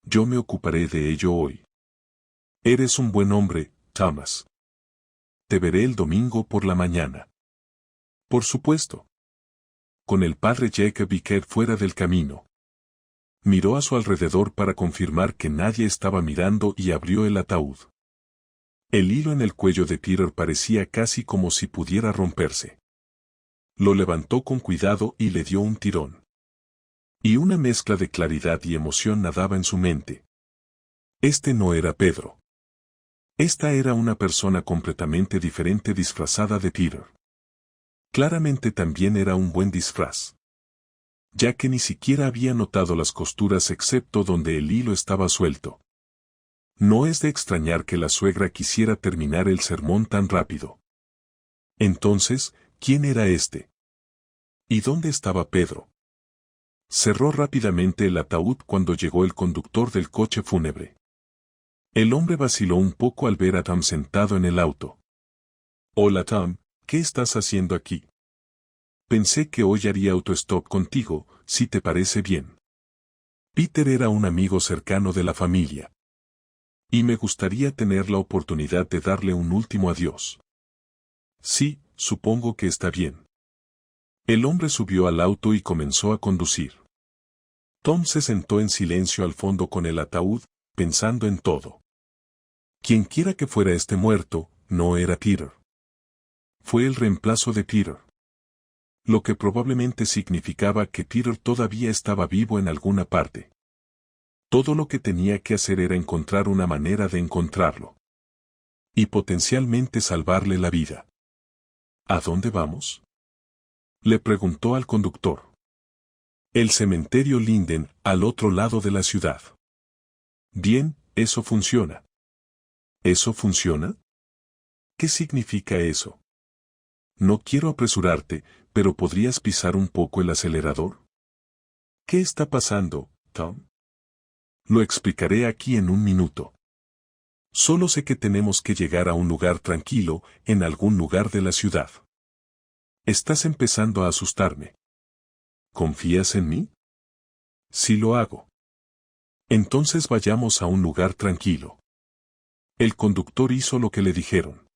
Yo me ocuparé de ello hoy. Eres un buen hombre, Thomas. Te veré el domingo por la mañana. Por supuesto. Con el padre Jacob y Kate fuera del camino. Miró a su alrededor para confirmar que nadie estaba mirando y abrió el ataúd. El hilo en el cuello de Peter parecía casi como si pudiera romperse. Lo levantó con cuidado y le dio un tirón. Y una mezcla de claridad y emoción nadaba en su mente. Este no era Pedro. Esta era una persona completamente diferente disfrazada de Peter. Claramente también era un buen disfraz, ya que ni siquiera había notado las costuras excepto donde el hilo estaba suelto. No es de extrañar que la suegra quisiera terminar el sermón tan rápido. Entonces, ¿quién era este? ¿Y dónde estaba Pedro? Cerró rápidamente el ataúd cuando llegó el conductor del coche fúnebre. El hombre vaciló un poco al ver a Tom sentado en el auto. Hola Tom, ¿qué estás haciendo aquí? Pensé que hoy haría autostop contigo, si te parece bien. Peter era un amigo cercano de la familia. Y me gustaría tener la oportunidad de darle un último adiós. Sí, supongo que está bien. El hombre subió al auto y comenzó a conducir. Tom se sentó en silencio al fondo con el ataúd, pensando en todo. Quienquiera que fuera este muerto, no era Peter. Fue el reemplazo de Peter. Lo que probablemente significaba que Peter todavía estaba vivo en alguna parte. Todo lo que tenía que hacer era encontrar una manera de encontrarlo. Y potencialmente salvarle la vida. ¿A dónde vamos? Le preguntó al conductor. El cementerio Linden, al otro lado de la ciudad. Bien, eso funciona. ¿Eso funciona? ¿Qué significa eso? No quiero apresurarte, pero ¿podrías pisar un poco el acelerador? ¿Qué está pasando, Tom? Lo explicaré aquí en un minuto. Solo sé que tenemos que llegar a un lugar tranquilo, en algún lugar de la ciudad. Estás empezando a asustarme. ¿Confías en mí? Sí lo hago. Entonces vayamos a un lugar tranquilo. El conductor hizo lo que le dijeron.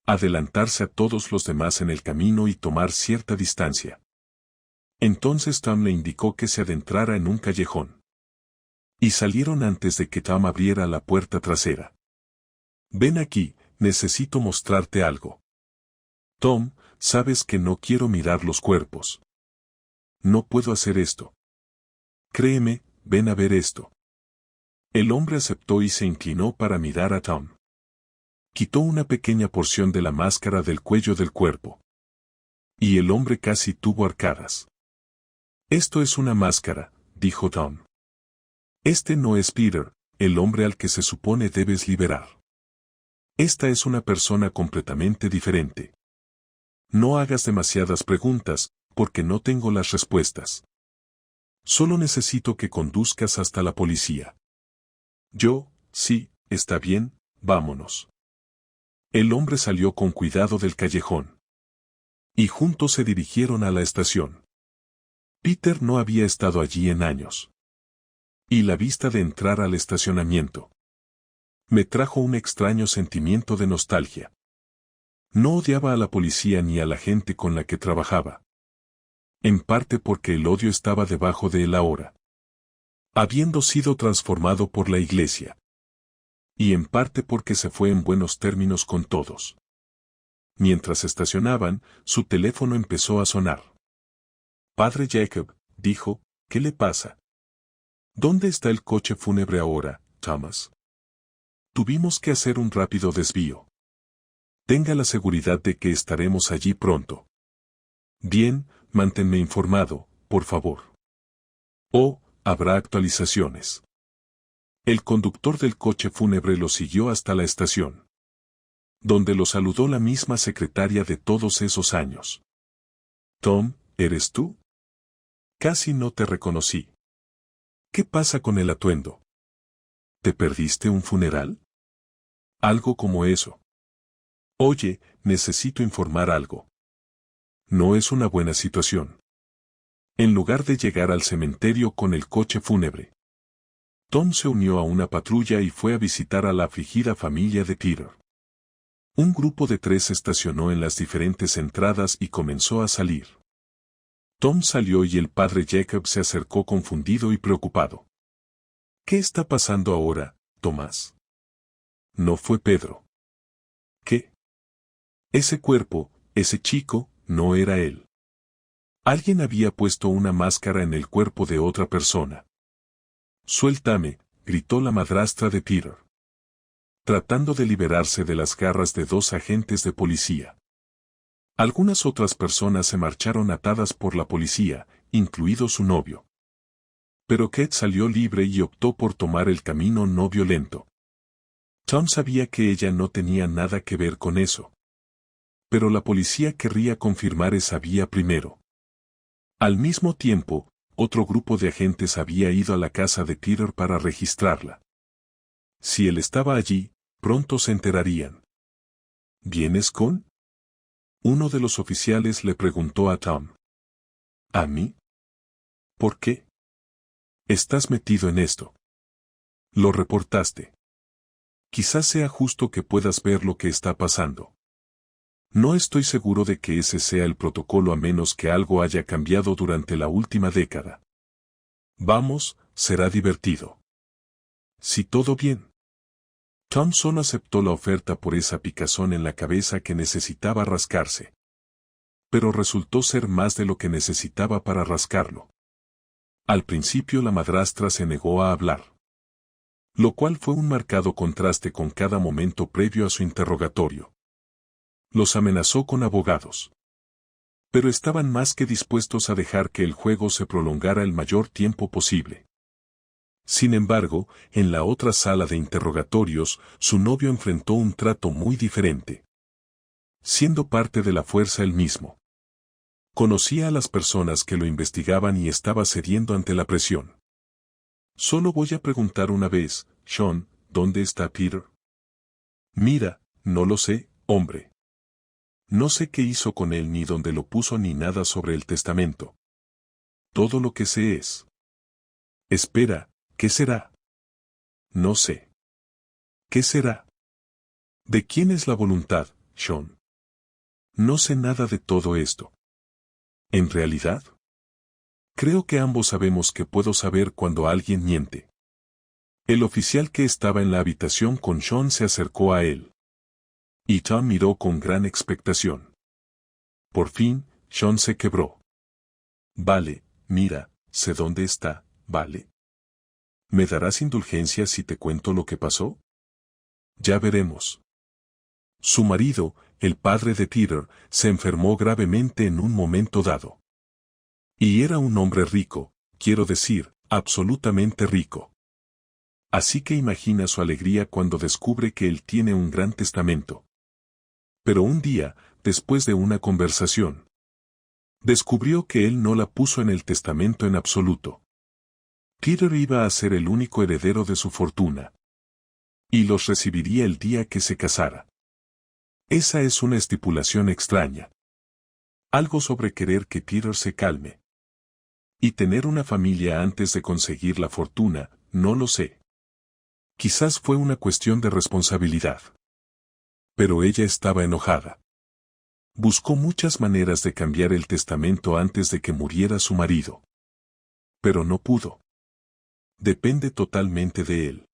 Adelantarse a todos los demás en el camino y tomar cierta distancia. Entonces Tom le indicó que se adentrara en un callejón. Y salieron antes de que Tom abriera la puerta trasera. Ven aquí, necesito mostrarte algo. Tom, sabes que no quiero mirar los cuerpos. No puedo hacer esto. Créeme, ven a ver esto. El hombre aceptó y se inclinó para mirar a Tom. Quitó una pequeña porción de la máscara del cuello del cuerpo. Y el hombre casi tuvo arcadas. Esto es una máscara, dijo Tom. Este no es Peter, el hombre al que se supone debes liberar. Esta es una persona completamente diferente. No hagas demasiadas preguntas, porque no tengo las respuestas. Solo necesito que conduzcas hasta la policía. Sí, está bien, vámonos. El hombre salió con cuidado del callejón. Y juntos se dirigieron a la estación. Peter no había estado allí en años. Y la vista de entrar al estacionamiento me trajo un extraño sentimiento de nostalgia. No odiaba a la policía ni a la gente con la que trabajaba. En parte porque el odio estaba debajo de él ahora, habiendo sido transformado por la iglesia. Y en parte porque se fue en buenos términos con todos. Mientras estacionaban, su teléfono empezó a sonar. Padre Jacob, dijo, ¿qué le pasa? ¿Dónde está el coche fúnebre ahora, Thomas? Tuvimos que hacer un rápido desvío. Tenga la seguridad de que estaremos allí pronto. Bien, manténme informado, por favor. Habrá actualizaciones. El conductor del coche fúnebre lo siguió hasta la estación, donde lo saludó la misma secretaria de todos esos años. Tom, ¿eres tú? Casi no te reconocí. ¿Qué pasa con el atuendo? ¿Te perdiste un funeral? Algo como eso. Oye, necesito informar algo. No es una buena situación. En lugar de llegar al cementerio con el coche fúnebre, Tom se unió a una patrulla y fue a visitar a la afligida familia de Peter. Un grupo de 3 estacionó en las diferentes entradas y comenzó a salir. Tom salió y el padre Jacob se acercó confundido y preocupado. ¿Qué está pasando ahora, Tomás? No fue Pedro. ¿Qué? Ese cuerpo, ese chico, no era él. Alguien había puesto una máscara en el cuerpo de otra persona. Suéltame, gritó la madrastra de Peter, tratando de liberarse de las garras de 2 agentes de policía. Algunas otras personas se marcharon atadas por la policía, incluido su novio. Pero Kate salió libre y optó por tomar el camino no violento. Tom sabía que ella no tenía nada que ver con eso. Pero la policía querría confirmar esa vía primero. Al mismo tiempo, otro grupo de agentes había ido a la casa de Peter para registrarla. Si él estaba allí, pronto se enterarían. ¿Vienes con? Uno de los oficiales le preguntó a Tom. ¿A mí? ¿Por qué? Estás metido en esto. Lo reportaste. Quizás sea justo que puedas ver lo que está pasando. No estoy seguro de que ese sea el protocolo a menos que algo haya cambiado durante la última década. Vamos, será divertido. Si todo bien. Tom solo aceptó la oferta por esa picazón en la cabeza que necesitaba rascarse. Pero resultó ser más de lo que necesitaba para rascarlo. Al principio la madrastra se negó a hablar. Lo cual fue un marcado contraste con cada momento previo a su interrogatorio. Los amenazó con abogados. Pero estaban más que dispuestos a dejar que el juego se prolongara el mayor tiempo posible. Sin embargo, en la otra sala de interrogatorios, su novio enfrentó un trato muy diferente. Siendo parte de la fuerza él mismo. Conocía a las personas que lo investigaban y estaba cediendo ante la presión. Solo voy a preguntar una vez, Sean, ¿dónde está Peter? Mira, no lo sé, hombre. No sé qué hizo con él ni dónde lo puso ni nada sobre el testamento. Todo lo que sé es. Espera, ¿qué será? No sé. ¿Qué será? ¿De quién es la voluntad, Sean? No sé nada de todo esto. ¿En realidad? Creo que ambos sabemos que puedo saber cuando alguien miente. El oficial que estaba en la habitación con Sean se acercó a él. Y Tom miró con gran expectación. Por fin, Sean se quebró. Vale, mira, sé dónde está, ¿vale? ¿Me darás indulgencia si te cuento lo que pasó? Ya veremos. Su marido, el padre de Peter, se enfermó gravemente en un momento dado. Y era un hombre rico, quiero decir, absolutamente rico. Así que imagina su alegría cuando descubre que él tiene un gran testamento. Pero un día, después de una conversación, descubrió que él no la puso en el testamento en absoluto. Peter iba a ser el único heredero de su fortuna. Y los recibiría el día que se casara. Esa es una estipulación extraña. Algo sobre querer que Peter se calme. Y tener una familia antes de conseguir la fortuna, no lo sé. Quizás fue una cuestión de responsabilidad. Pero ella estaba enojada. Buscó muchas maneras de cambiar el testamento antes de que muriera su marido. Pero no pudo. Depende totalmente de él.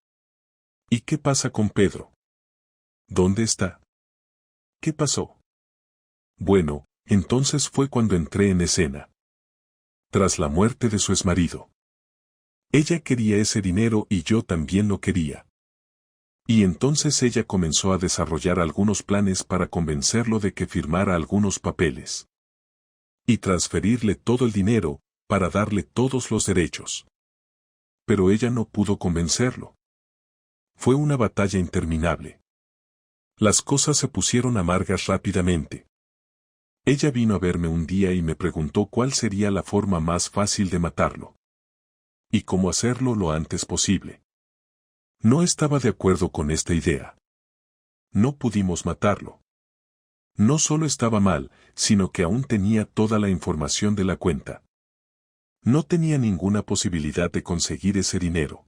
¿Y qué pasa con Pedro? ¿Dónde está? ¿Qué pasó? Bueno, entonces fue cuando entré en escena. Tras la muerte de su exmarido. Ella quería ese dinero y yo también lo quería. Y entonces ella comenzó a desarrollar algunos planes para convencerlo de que firmara algunos papeles. Y transferirle todo el dinero, para darle todos los derechos. Pero ella no pudo convencerlo. Fue una batalla interminable. Las cosas se pusieron amargas rápidamente. Ella vino a verme un día y me preguntó cuál sería la forma más fácil de matarlo. Y cómo hacerlo lo antes posible. No estaba de acuerdo con esta idea. No pudimos matarlo. No solo estaba mal, sino que aún tenía toda la información de la cuenta. No tenía ninguna posibilidad de conseguir ese dinero.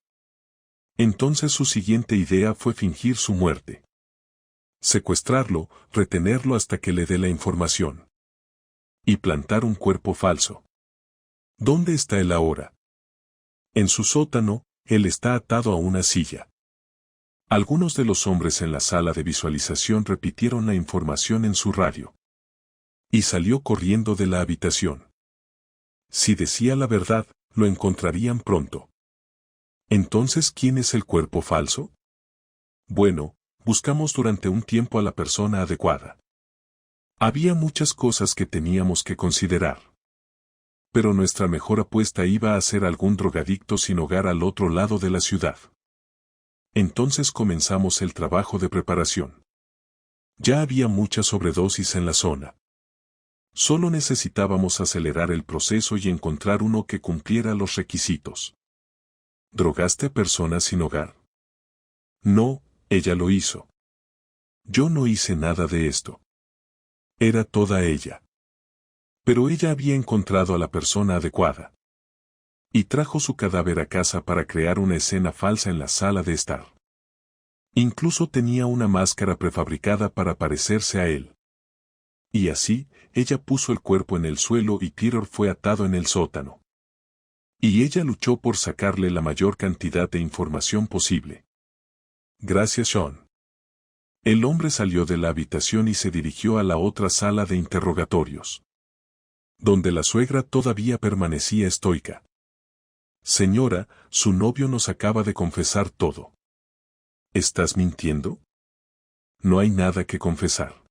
Entonces su siguiente idea fue fingir su muerte. Secuestrarlo, retenerlo hasta que le dé la información. Y plantar un cuerpo falso. ¿Dónde está él ahora? En su sótano, él está atado a una silla. Algunos de los hombres en la sala de visualización repitieron la información en su radio. Y salió corriendo de la habitación. Si decía la verdad, lo encontrarían pronto. Entonces, ¿quién es el cuerpo falso? Bueno, buscamos durante un tiempo a la persona adecuada. Había muchas cosas que teníamos que considerar. Pero nuestra mejor apuesta iba a ser algún drogadicto sin hogar al otro lado de la ciudad. Entonces comenzamos el trabajo de preparación. Ya había mucha sobredosis en la zona. Solo necesitábamos acelerar el proceso y encontrar uno que cumpliera los requisitos. ¿Drogaste a personas sin hogar? No, ella lo hizo. Yo no hice nada de esto. Era toda ella. Pero ella había encontrado a la persona adecuada. Y trajo su cadáver a casa para crear una escena falsa en la sala de estar. Incluso tenía una máscara prefabricada para parecerse a él. Y así, ella puso el cuerpo en el suelo y Peter fue atado en el sótano. Y ella luchó por sacarle la mayor cantidad de información posible. Gracias, Sean. El hombre salió de la habitación y se dirigió a la otra sala de interrogatorios, donde la suegra todavía permanecía estoica. Señora, su novio nos acaba de confesar todo. ¿Estás mintiendo? No hay nada que confesar.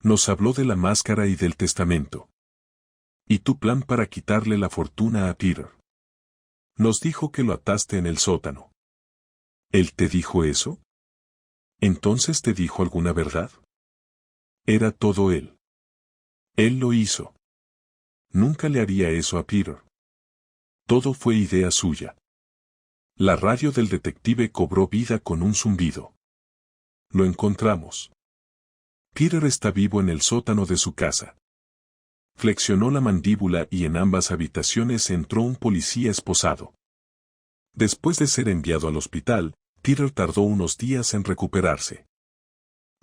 Nos habló de la máscara y del testamento. ¿Y tu plan para quitarle la fortuna a Peter? Nos dijo que lo ataste en el sótano. ¿Él te dijo eso? ¿Entonces te dijo alguna verdad? Era todo él. Él lo hizo. Nunca le haría eso a Peter. Todo fue idea suya. La radio del detective cobró vida con un zumbido. Lo encontramos. Peter está vivo en el sótano de su casa. Flexionó la mandíbula y en ambas habitaciones entró un policía esposado. Después de ser enviado al hospital, Peter tardó unos días en recuperarse.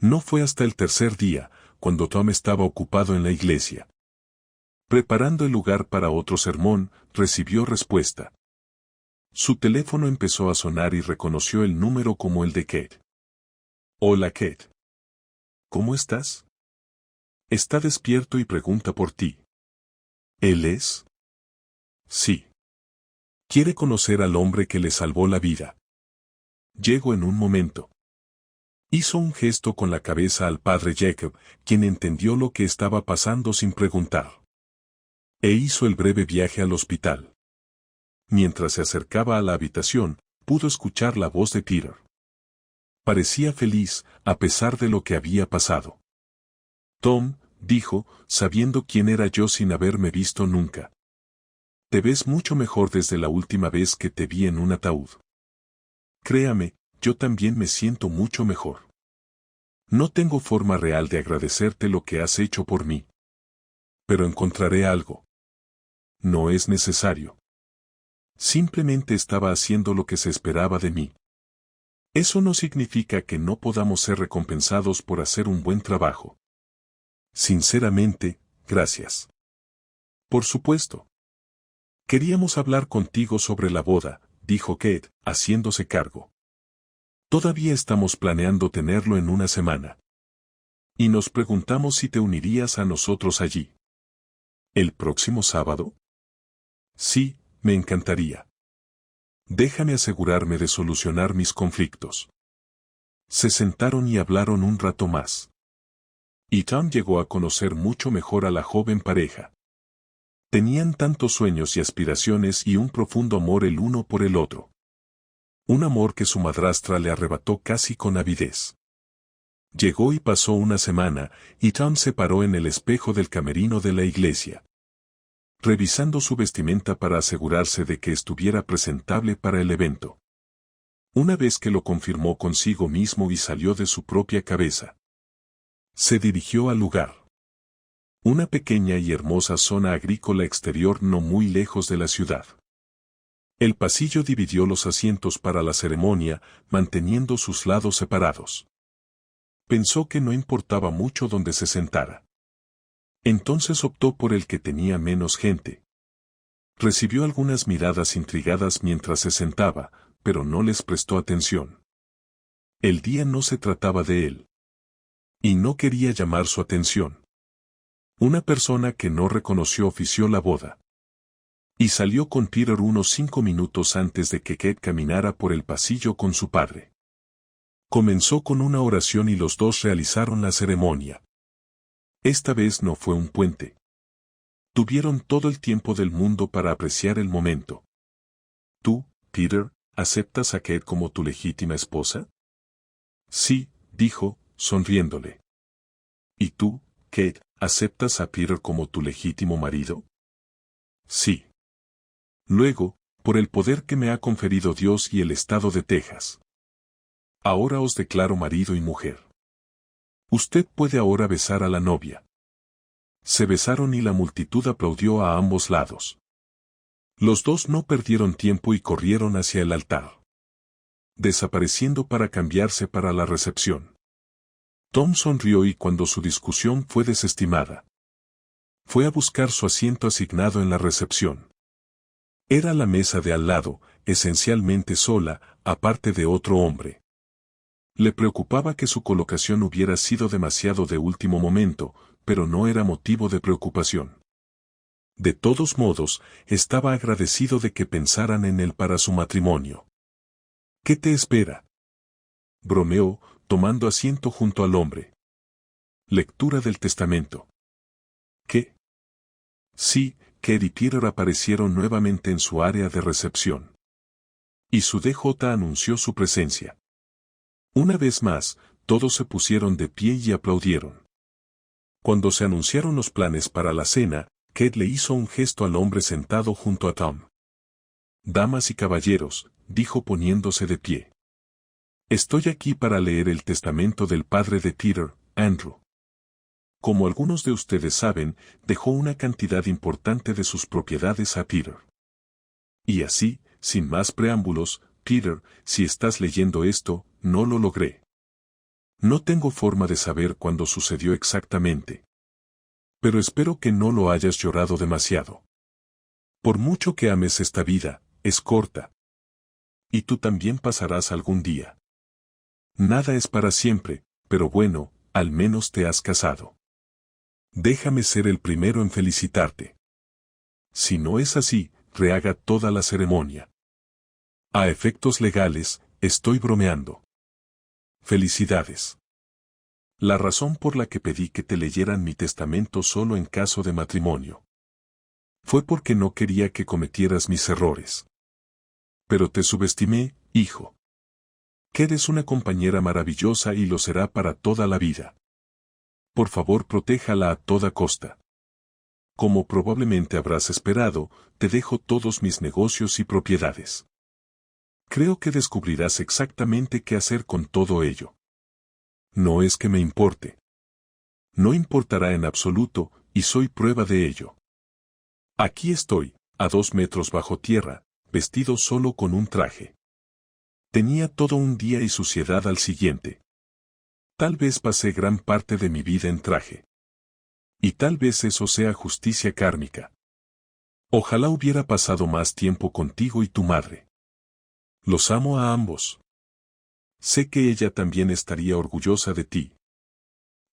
No fue hasta el tercer día, cuando Tom estaba ocupado en la iglesia, preparando el lugar para otro sermón, recibió respuesta. Su teléfono empezó a sonar y reconoció el número como el de Kate. Hola, Kate. ¿Cómo estás? Está despierto y pregunta por ti. ¿Él es? Sí. Quiere conocer al hombre que le salvó la vida. Llego en un momento. Hizo un gesto con la cabeza al padre Jacob, quien entendió lo que estaba pasando sin preguntar. E hizo el breve viaje al hospital. Mientras se acercaba a la habitación, pudo escuchar la voz de Peter. Parecía feliz, a pesar de lo que había pasado. Tom, dijo, sabiendo quién era yo sin haberme visto nunca. Te ves mucho mejor desde la última vez que te vi en un ataúd. Créame, yo también me siento mucho mejor. No tengo forma real de agradecerte lo que has hecho por mí. Pero encontraré algo. No es necesario. Simplemente estaba haciendo lo que se esperaba de mí. Eso no significa que no podamos ser recompensados por hacer un buen trabajo. Sinceramente, gracias. Por supuesto. Queríamos hablar contigo sobre la boda, dijo Kate, haciéndose cargo. Todavía estamos planeando tenerlo en una semana. Y nos preguntamos si te unirías a nosotros allí. ¿El próximo sábado? Sí, me encantaría. Déjame asegurarme de solucionar mis conflictos. Se sentaron y hablaron un rato más. Y Tom llegó a conocer mucho mejor a la joven pareja. Tenían tantos sueños y aspiraciones y un profundo amor el uno por el otro. Un amor que su madrastra le arrebató casi con avidez. Llegó y pasó una semana, y Tom se paró en el espejo del camerino de la iglesia, revisando su vestimenta para asegurarse de que estuviera presentable para el evento. Una vez que lo confirmó consigo mismo y salió de su propia cabeza, se dirigió al lugar. Una pequeña y hermosa zona agrícola exterior no muy lejos de la ciudad. El pasillo dividió los asientos para la ceremonia, manteniendo sus lados separados. Pensó que no importaba mucho donde se sentara. Entonces optó por el que tenía menos gente. Recibió algunas miradas intrigadas mientras se sentaba, pero no les prestó atención. El día no se trataba de él. Y no quería llamar su atención. Una persona que no reconoció ofició la boda. Y salió con Peter unos 5 minutos antes de que Kate caminara por el pasillo con su padre. Comenzó con una oración y los dos realizaron la ceremonia. Esta vez no fue un puente. Tuvieron todo el tiempo del mundo para apreciar el momento. Tú, Peter, ¿aceptas a Kate como tu legítima esposa? Sí, dijo, sonriéndole. ¿Y tú, Kate, aceptas a Peter como tu legítimo marido? Sí. Luego, por el poder que me ha conferido Dios y el estado de Texas. Ahora os declaro marido y mujer. Usted puede ahora besar a la novia. Se besaron y la multitud aplaudió a ambos lados. Los dos no perdieron tiempo y corrieron hacia el altar, desapareciendo para cambiarse para la recepción. Tom sonrió y cuando su discusión fue desestimada, fue a buscar su asiento asignado en la recepción. Era la mesa de al lado, esencialmente sola, aparte de otro hombre. Le preocupaba que su colocación hubiera sido demasiado de último momento, pero no era motivo de preocupación. De todos modos, estaba agradecido de que pensaran en él para su matrimonio. ¿Qué te espera?, bromeó, tomando asiento junto al hombre. Lectura del testamento. ¿Qué? Sí, Kate y Peter aparecieron nuevamente en su área de recepción. Y su DJ anunció su presencia. Una vez más, todos se pusieron de pie y aplaudieron. Cuando se anunciaron los planes para la cena, Kate le hizo un gesto al hombre sentado junto a Tom. Damas y caballeros, dijo poniéndose de pie. Estoy aquí para leer el testamento del padre de Peter, Andrew. Como algunos de ustedes saben, dejó una cantidad importante de sus propiedades a Peter. Y así, sin más preámbulos, Peter, si estás leyendo esto, no lo logré. No tengo forma de saber cuándo sucedió exactamente. Pero espero que no lo hayas llorado demasiado. Por mucho que ames esta vida, es corta. Y tú también pasarás algún día. Nada es para siempre, pero bueno, al menos te has casado. Déjame ser el primero en felicitarte. Si no es así, rehaga toda la ceremonia. A efectos legales, estoy bromeando. Felicidades. La razón por la que pedí que te leyeran mi testamento solo en caso de matrimonio fue porque no quería que cometieras mis errores. Pero te subestimé, hijo. Kate es una compañera maravillosa y lo será para toda la vida. Por favor, protéjala a toda costa. Como probablemente habrás esperado, te dejo todos mis negocios y propiedades. Creo que descubrirás exactamente qué hacer con todo ello. No es que me importe. No importará en absoluto, y soy prueba de ello. Aquí estoy, a 2 metros bajo tierra, vestido solo con un traje. Tenía todo un día y suciedad al siguiente. Tal vez pasé gran parte de mi vida en traje. Y tal vez eso sea justicia kármica. Ojalá hubiera pasado más tiempo contigo y tu madre. Los amo a ambos. Sé que ella también estaría orgullosa de ti.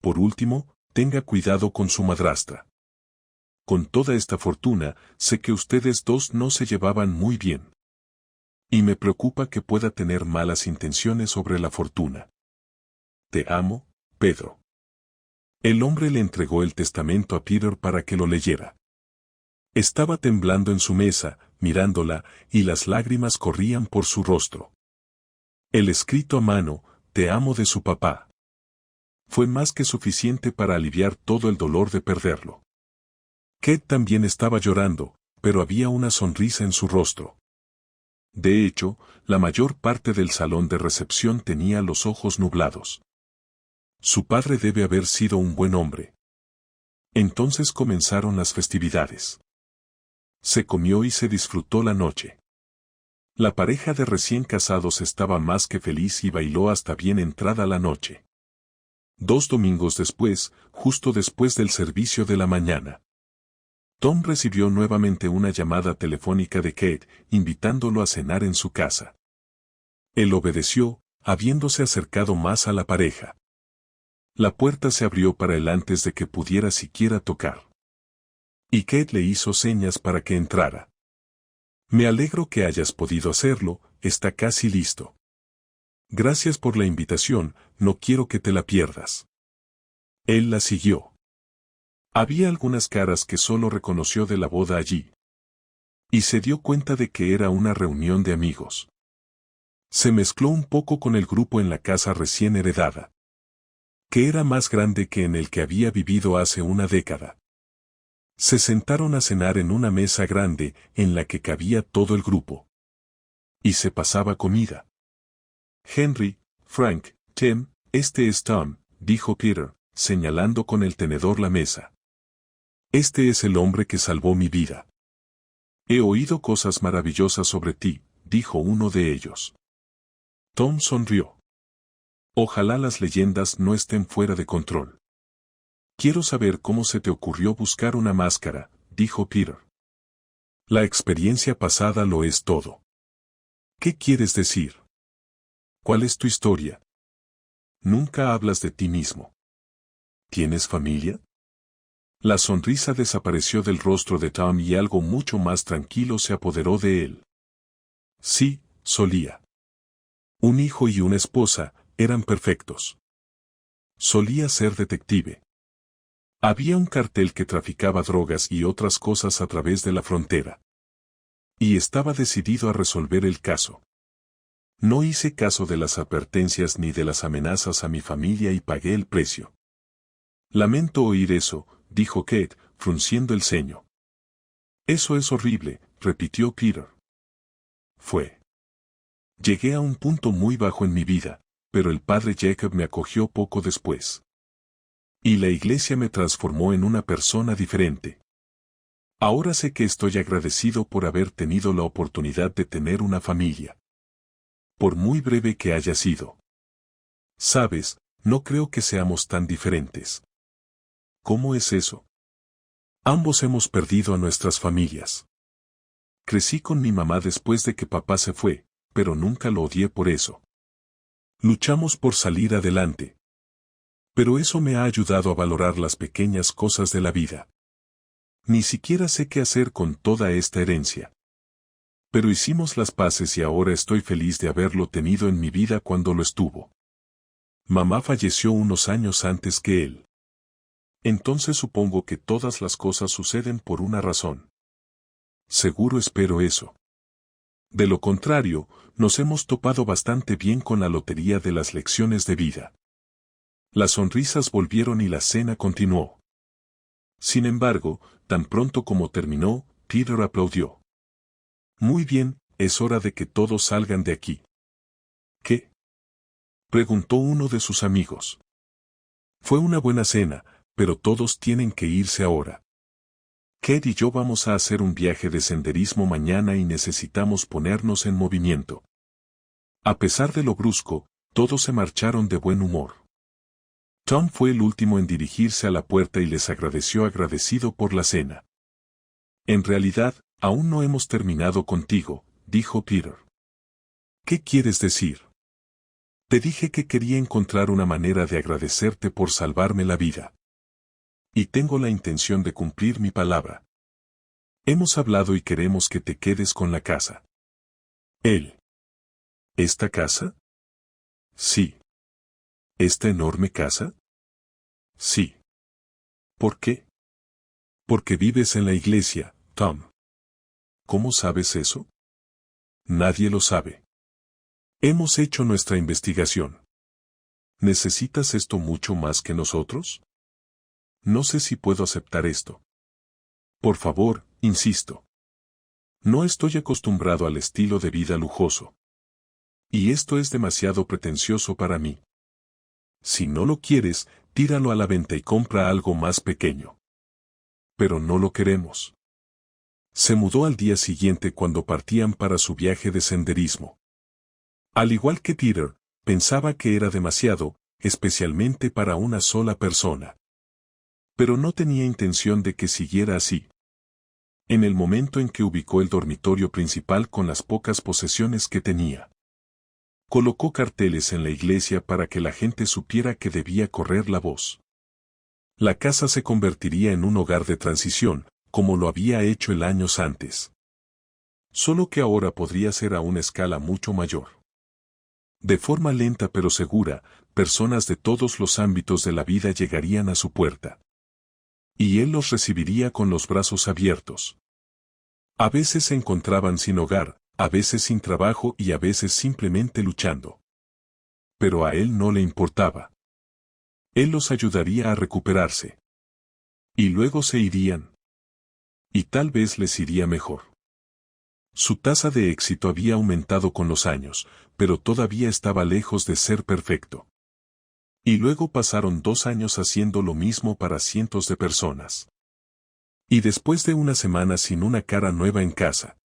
Por último, tenga cuidado con su madrastra. Con toda esta fortuna, sé que ustedes dos no se llevaban muy bien. Y me preocupa que pueda tener malas intenciones sobre la fortuna. Te amo, Pedro. El hombre le entregó el testamento a Peter para que lo leyera. Estaba temblando en su mesa, mirándola, y las lágrimas corrían por su rostro. El escrito a mano, te amo de su papá, fue más que suficiente para aliviar todo el dolor de perderlo. Kate también estaba llorando, pero había una sonrisa en su rostro. De hecho, la mayor parte del salón de recepción tenía los ojos nublados. Su padre debe haber sido un buen hombre. Entonces comenzaron las festividades. Se comió y se disfrutó la noche. La pareja de recién casados estaba más que feliz y bailó hasta bien entrada la noche. 2 domingos después, justo después del servicio de la mañana, Tom recibió nuevamente una llamada telefónica de Kate, invitándolo a cenar en su casa. Él obedeció, habiéndose acercado más a la pareja. La puerta se abrió para él antes de que pudiera siquiera tocar. Y Kate le hizo señas para que entrara. Me alegro que hayas podido hacerlo, está casi listo. Gracias por la invitación, no quiero que te la pierdas. Él la siguió. Había algunas caras que solo reconoció de la boda allí. Y se dio cuenta de que era una reunión de amigos. Se mezcló un poco con el grupo en la casa recién heredada, que era más grande que en el que había vivido hace una década. Se sentaron a cenar en una mesa grande en la que cabía todo el grupo. Y se pasaba comida. Henry, Frank, Tim, este es Tom, dijo Peter, señalando con el tenedor la mesa. Este es el hombre que salvó mi vida. He oído cosas maravillosas sobre ti, dijo uno de ellos. Tom sonrió. Ojalá las leyendas no estén fuera de control. Quiero saber cómo se te ocurrió buscar una máscara, dijo Peter. La experiencia pasada lo es todo. ¿Qué quieres decir? ¿Cuál es tu historia? Nunca hablas de ti mismo. ¿Tienes familia? La sonrisa desapareció del rostro de Tom y algo mucho más tranquilo se apoderó de él. Sí, solía. Un hijo y una esposa, eran perfectos. Solía ser detective. Había un cartel que traficaba drogas y otras cosas a través de la frontera. Y estaba decidido a resolver el caso. No hice caso de las advertencias ni de las amenazas a mi familia y pagué el precio. Lamento oír eso, dijo Kate, frunciendo el ceño. Eso es horrible, repitió Peter. Fue. Llegué a un punto muy bajo en mi vida, pero el padre Jacob me acogió poco después. Y la iglesia me transformó en una persona diferente. Ahora sé que estoy agradecido por haber tenido la oportunidad de tener una familia. Por muy breve que haya sido. Sabes, no creo que seamos tan diferentes. ¿Cómo es eso? Ambos hemos perdido a nuestras familias. Crecí con mi mamá después de que papá se fue, pero nunca lo odié por eso. Luchamos por salir adelante. Pero eso me ha ayudado a valorar las pequeñas cosas de la vida. Ni siquiera sé qué hacer con toda esta herencia. Pero hicimos las paces y ahora estoy feliz de haberlo tenido en mi vida cuando lo estuvo. Mamá falleció unos años antes que él. Entonces supongo que todas las cosas suceden por una razón. Seguro espero eso. De lo contrario, nos hemos topado bastante bien con la lotería de las lecciones de vida. Las sonrisas volvieron y la cena continuó. Sin embargo, tan pronto como terminó, Peter aplaudió. Muy bien, es hora de que todos salgan de aquí. ¿Qué? Preguntó uno de sus amigos. Fue una buena cena, pero todos tienen que irse ahora. Kate y yo vamos a hacer un viaje de senderismo mañana y necesitamos ponernos en movimiento. A pesar de lo brusco, todos se marcharon de buen humor. Tom fue el último en dirigirse a la puerta y les agradeció agradecido por la cena. En realidad, aún no hemos terminado contigo, dijo Peter. ¿Qué quieres decir? Te dije que quería encontrar una manera de agradecerte por salvarme la vida. Y tengo la intención de cumplir mi palabra. Hemos hablado y queremos que te quedes con la casa. Él. ¿Esta casa? Sí. ¿Esta enorme casa? Sí. ¿Por qué? Porque vives en la iglesia, Tom. ¿Cómo sabes eso? Nadie lo sabe. Hemos hecho nuestra investigación. ¿Necesitas esto mucho más que nosotros? No sé si puedo aceptar esto. Por favor, insisto. No estoy acostumbrado al estilo de vida lujoso. Y esto es demasiado pretencioso para mí. Si no lo quieres, tíralo a la venta y compra algo más pequeño. Pero no lo queremos. Se mudó al día siguiente cuando partían para su viaje de senderismo. Al igual que Peter, pensaba que era demasiado, especialmente para una sola persona. Pero no tenía intención de que siguiera así. En el momento en que ubicó el dormitorio principal con las pocas posesiones que tenía, colocó carteles en la iglesia para que la gente supiera que debía correr la voz. La casa se convertiría en un hogar de transición, como lo había hecho el años antes. Solo que ahora podría ser a una escala mucho mayor. De forma lenta pero segura, personas de todos los ámbitos de la vida llegarían a su puerta. Y él los recibiría con los brazos abiertos. A veces se encontraban sin hogar, a veces sin trabajo y a veces simplemente luchando. Pero a él no le importaba. Él los ayudaría a recuperarse. Y luego se irían. Y tal vez les iría mejor. Su tasa de éxito había aumentado con los años, pero todavía estaba lejos de ser perfecto. Y luego pasaron 2 años haciendo lo mismo para cientos de personas. Y después de una semana sin una cara nueva en casa,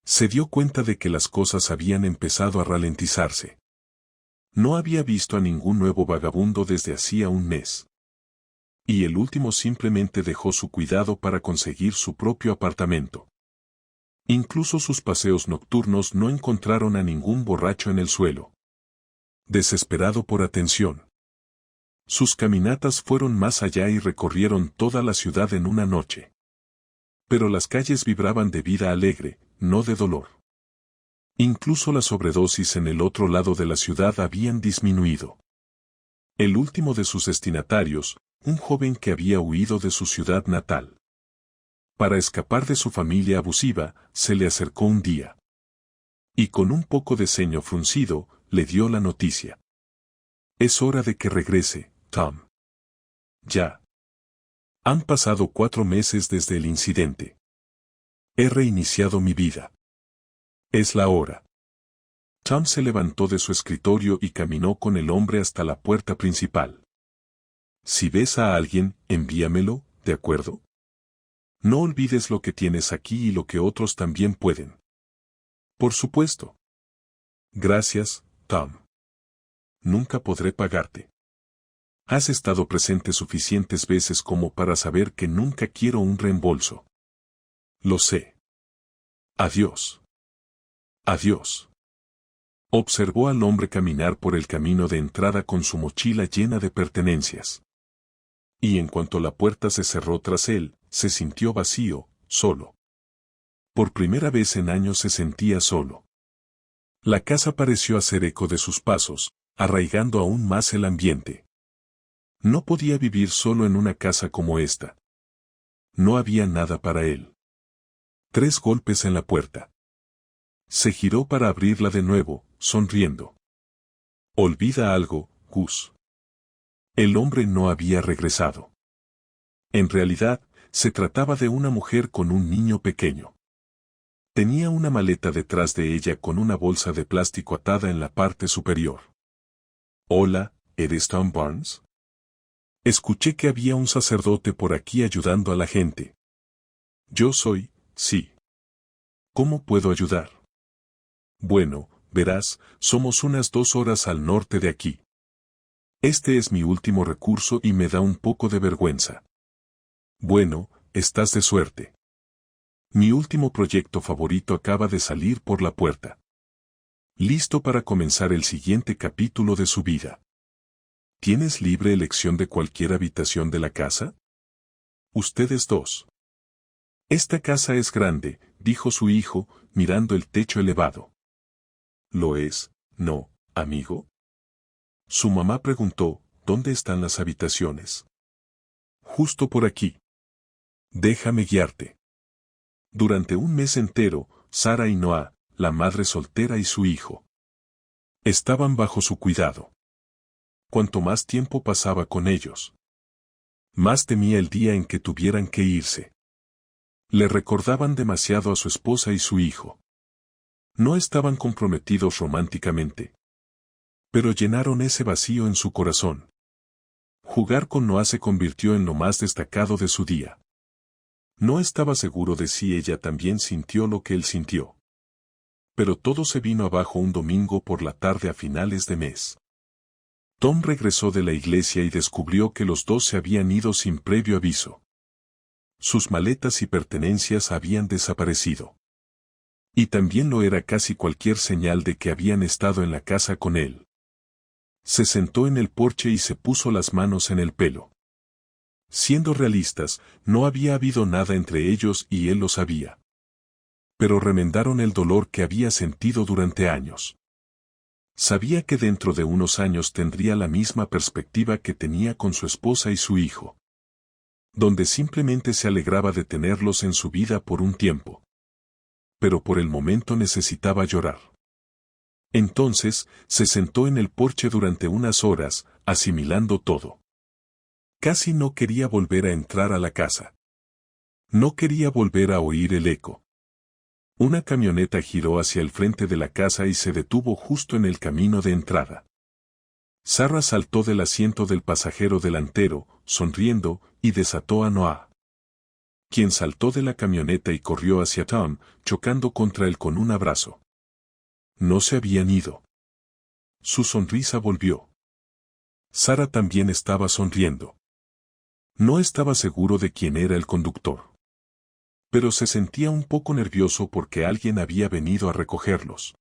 se dio cuenta de que las cosas habían empezado a ralentizarse. No había visto a ningún nuevo vagabundo desde hacía un mes. Y el último simplemente dejó su cuidado para conseguir su propio apartamento. Incluso sus paseos nocturnos no encontraron a ningún borracho en el suelo. Desesperado por atención. Sus caminatas fueron más allá y recorrieron toda la ciudad en una noche. Pero las calles vibraban de vida alegre, no de dolor. Incluso la sobredosis en el otro lado de la ciudad habían disminuido. El último de sus destinatarios, un joven que había huido de su ciudad natal. Para escapar de su familia abusiva, se le acercó un día. Y con un poco de ceño fruncido, le dio la noticia. Es hora de que regrese, Tom. Ya. Han pasado 4 meses desde el incidente. He reiniciado mi vida. Es la hora. Tom se levantó de su escritorio y caminó con el hombre hasta la puerta principal. Si ves a alguien, envíamelo, ¿de acuerdo? No olvides lo que tienes aquí y lo que otros también pueden. Por supuesto. Gracias, Tom. Nunca podré pagarte. Has estado presente suficientes veces como para saber que nunca quiero un reembolso. Lo sé. Adiós. Adiós. Observó al hombre caminar por el camino de entrada con su mochila llena de pertenencias. Y en cuanto la puerta se cerró tras él, se sintió vacío, solo. Por primera vez en años se sentía solo. La casa pareció hacer eco de sus pasos, arraigando aún más el ambiente. No podía vivir solo en una casa como esta. No había nada para él. 3 golpes en la puerta. Se giró para abrirla de nuevo, sonriendo. Olvida algo, Gus. El hombre no había regresado. En realidad, se trataba de una mujer con un niño pequeño. Tenía una maleta detrás de ella con una bolsa de plástico atada en la parte superior. Hola, ¿eres Tom Barnes? Escuché que había un sacerdote por aquí ayudando a la gente. Yo soy, sí. ¿Cómo puedo ayudar? Bueno, verás, somos unas 2 horas al norte de aquí. Este es mi último recurso y me da un poco de vergüenza. Bueno, estás de suerte. Mi último proyecto favorito acaba de salir por la puerta. Listo para comenzar el siguiente capítulo de su vida. ¿Tienes libre elección de cualquier habitación de la casa? Ustedes 2. Esta casa es grande, dijo su hijo, mirando el techo elevado. ¿Lo es, no, amigo? Su mamá preguntó, ¿dónde están las habitaciones? Justo por aquí. Déjame guiarte. Durante un mes entero, Sara y Noah, la madre soltera y su hijo, estaban bajo su cuidado. Cuanto más tiempo pasaba con ellos, más temía el día en que tuvieran que irse. Le recordaban demasiado a su esposa y su hijo. No estaban comprometidos románticamente, pero llenaron ese vacío en su corazón. Jugar con Noah se convirtió en lo más destacado de su día. No estaba seguro de si ella también sintió lo que él sintió. Pero todo se vino abajo un domingo por la tarde a finales de mes. Tom regresó de la iglesia y descubrió que los 2 se habían ido sin previo aviso. Sus maletas y pertenencias habían desaparecido. Y también lo era casi cualquier señal de que habían estado en la casa con él. Se sentó en el porche y se puso las manos en el pelo. Siendo realistas, no había habido nada entre ellos y él lo sabía. Pero remendaron el dolor que había sentido durante años. Sabía que dentro de unos años tendría la misma perspectiva que tenía con su esposa y su hijo, donde simplemente se alegraba de tenerlos en su vida por un tiempo. pero por el momento necesitaba llorar. Entonces, se sentó en el porche durante unas horas, asimilando todo. Casi no quería volver a entrar a la casa. No quería volver a oír el eco. Una camioneta giró hacia el frente de la casa y se detuvo justo en el camino de entrada. Sarah saltó del asiento del pasajero delantero, sonriendo, y desató a Noah, quien saltó de la camioneta y corrió hacia Tom, chocando contra él con un abrazo. No se habían ido. Su sonrisa volvió. Sarah también estaba sonriendo. No estaba seguro de quién era el conductor, pero se sentía un poco nervioso porque alguien había venido a recogerlos.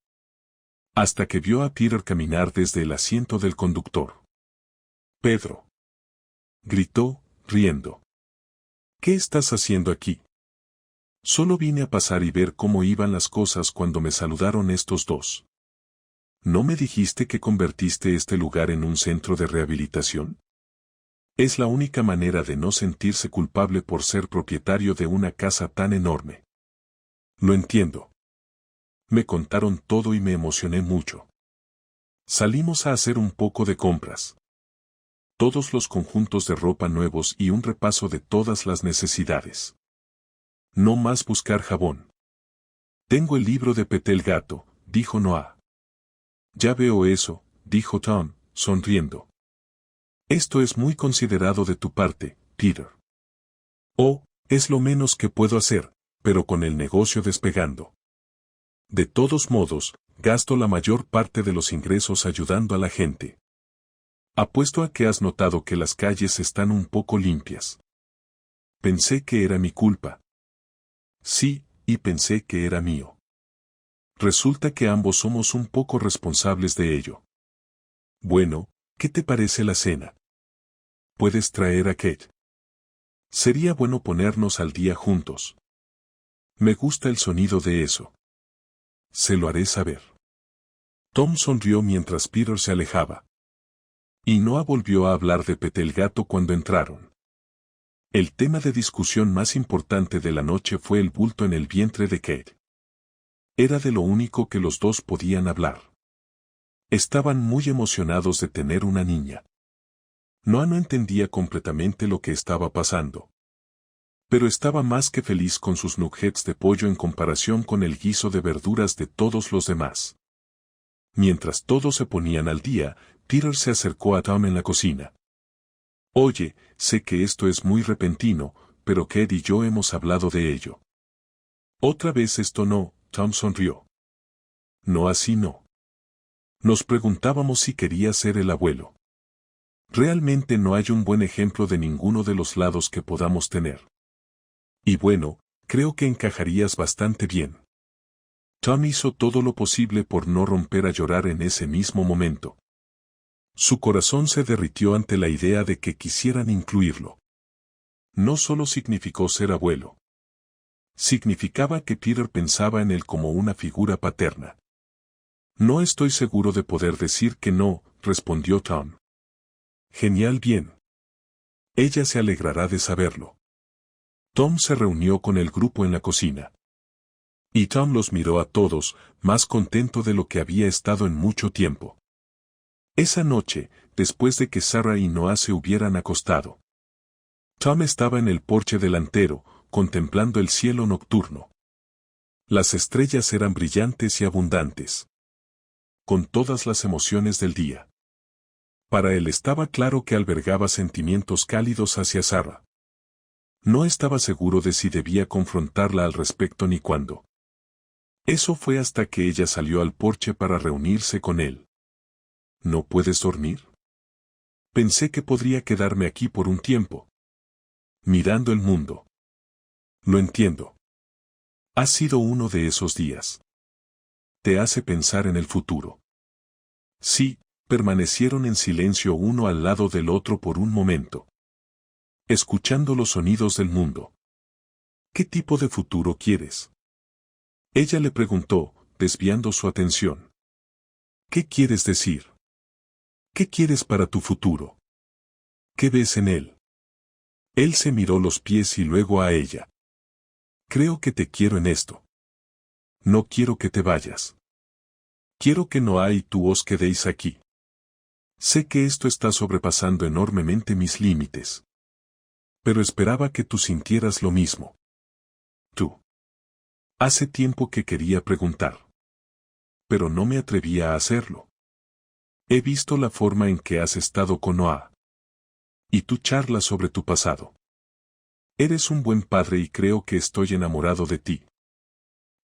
Hasta que vio a Peter caminar desde el asiento del conductor. «Pedro», gritó, riendo. «¿Qué estás haciendo aquí?» «Solo vine a pasar y ver cómo iban las cosas cuando me saludaron estos dos». «¿No me dijiste que convertiste este lugar en un centro de rehabilitación?» Es la única manera de no sentirse culpable por ser propietario de una casa tan enorme. Lo entiendo. Me contaron todo y me emocioné mucho. Salimos a hacer un poco de compras. Todos los conjuntos de ropa nuevos y un repaso de todas las necesidades. No más buscar jabón. Tengo el libro de Pete el gato, dijo Noah. Ya veo eso, dijo Tom, sonriendo. Esto es muy considerado de tu parte, Peter. Oh, es lo menos que puedo hacer, pero con el negocio despegando. De todos modos, gasto la mayor parte de los ingresos ayudando a la gente. Apuesto a que has notado que las calles están un poco limpias. Pensé que era mi culpa. Sí, y pensé que era mío. Resulta que ambos somos un poco responsables de ello. Bueno, ¿qué te parece la cena? ¿Puedes traer a Kate? Sería bueno ponernos al día juntos. Me gusta el sonido de eso. Se lo haré saber. Tom sonrió mientras Peter se alejaba. Y Noah volvió a hablar de Pete el gato cuando entraron. El tema de discusión más importante de la noche fue el bulto en el vientre de Kate. Era de lo único que los dos podían hablar. Estaban muy emocionados de tener una niña. Noah no entendía completamente lo que estaba pasando. Pero estaba más que feliz con sus nuggets de pollo en comparación con el guiso de verduras de todos los demás. Mientras todos se ponían al día, Peter se acercó a Tom en la cocina. Oye, sé que esto es muy repentino, pero Kate y yo hemos hablado de ello. Otra vez esto no, Tom sonrió. No, así no. Nos preguntábamos si quería ser el abuelo. Realmente no hay un buen ejemplo de ninguno de los lados que podamos tener. Y bueno, creo que encajarías bastante bien. Tom hizo todo lo posible por no romper a llorar en ese mismo momento. Su corazón se derritió ante la idea de que quisieran incluirlo. No solo significó ser abuelo. Significaba que Peter pensaba en él como una figura paterna. No estoy seguro de poder decir que no, respondió Tom. Genial, bien. Ella se alegrará de saberlo. Tom se reunió con el grupo en la cocina. Y Tom los miró a todos, más contento de lo que había estado en mucho tiempo. Esa noche, después de que Sarah y Noah se hubieran acostado, Tom estaba en el porche delantero, contemplando el cielo nocturno. Las estrellas eran brillantes y abundantes, con todas las emociones del día. Para él estaba claro que albergaba sentimientos cálidos hacia Sarah. No estaba seguro de si debía confrontarla al respecto ni cuándo. Eso fue hasta que ella salió al porche para reunirse con él. ¿No puedes dormir? Pensé que podría quedarme aquí por un tiempo, mirando el mundo. Lo entiendo. Ha sido uno de esos días. Te hace pensar en el futuro. Sí, permanecieron en silencio uno al lado del otro por un momento, escuchando los sonidos del mundo. ¿Qué tipo de futuro quieres? Ella le preguntó, desviando su atención. ¿Qué quieres decir? ¿Qué quieres para tu futuro? ¿Qué ves en él? Él se miró los pies y luego a ella. Creo que te quiero en esto. No quiero que te vayas. Quiero que Noah y tú os quedéis aquí. Sé que esto está sobrepasando enormemente mis límites. Pero esperaba que tú sintieras lo mismo. Tú. Hace tiempo que quería preguntar. Pero no me atrevía a hacerlo. He visto la forma en que has estado con Noah. Y tú charlas sobre tu pasado. Eres un buen padre y creo que estoy enamorado de ti.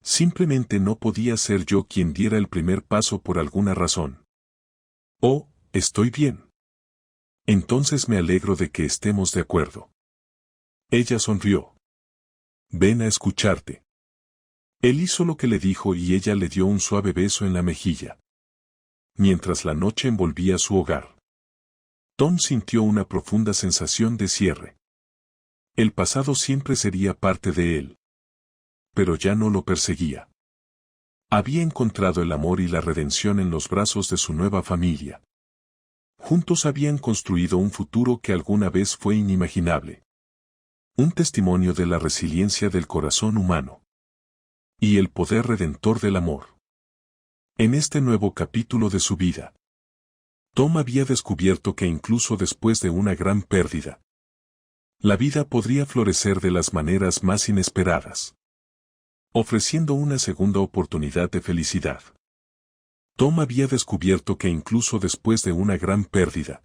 Simplemente no podía ser yo quien diera el primer paso por alguna razón. Oh, estoy bien. Entonces me alegro de que estemos de acuerdo. Ella sonrió. Ven a escucharte. Él hizo lo que le dijo y ella le dio un suave beso en la mejilla. Mientras la noche envolvía su hogar, Tom sintió una profunda sensación de cierre. El pasado siempre sería parte de él. Pero ya no lo perseguía. Había encontrado el amor y la redención en los brazos de su nueva familia. Juntos habían construido un futuro que alguna vez fue inimaginable. Un testimonio de la resiliencia del corazón humano. Y el poder redentor del amor. En este nuevo capítulo de su vida, Tom había descubierto que incluso después de una gran pérdida, la vida podría florecer de las maneras más inesperadas, ofreciendo una segunda oportunidad de felicidad. Tom había descubierto que incluso después de una gran pérdida,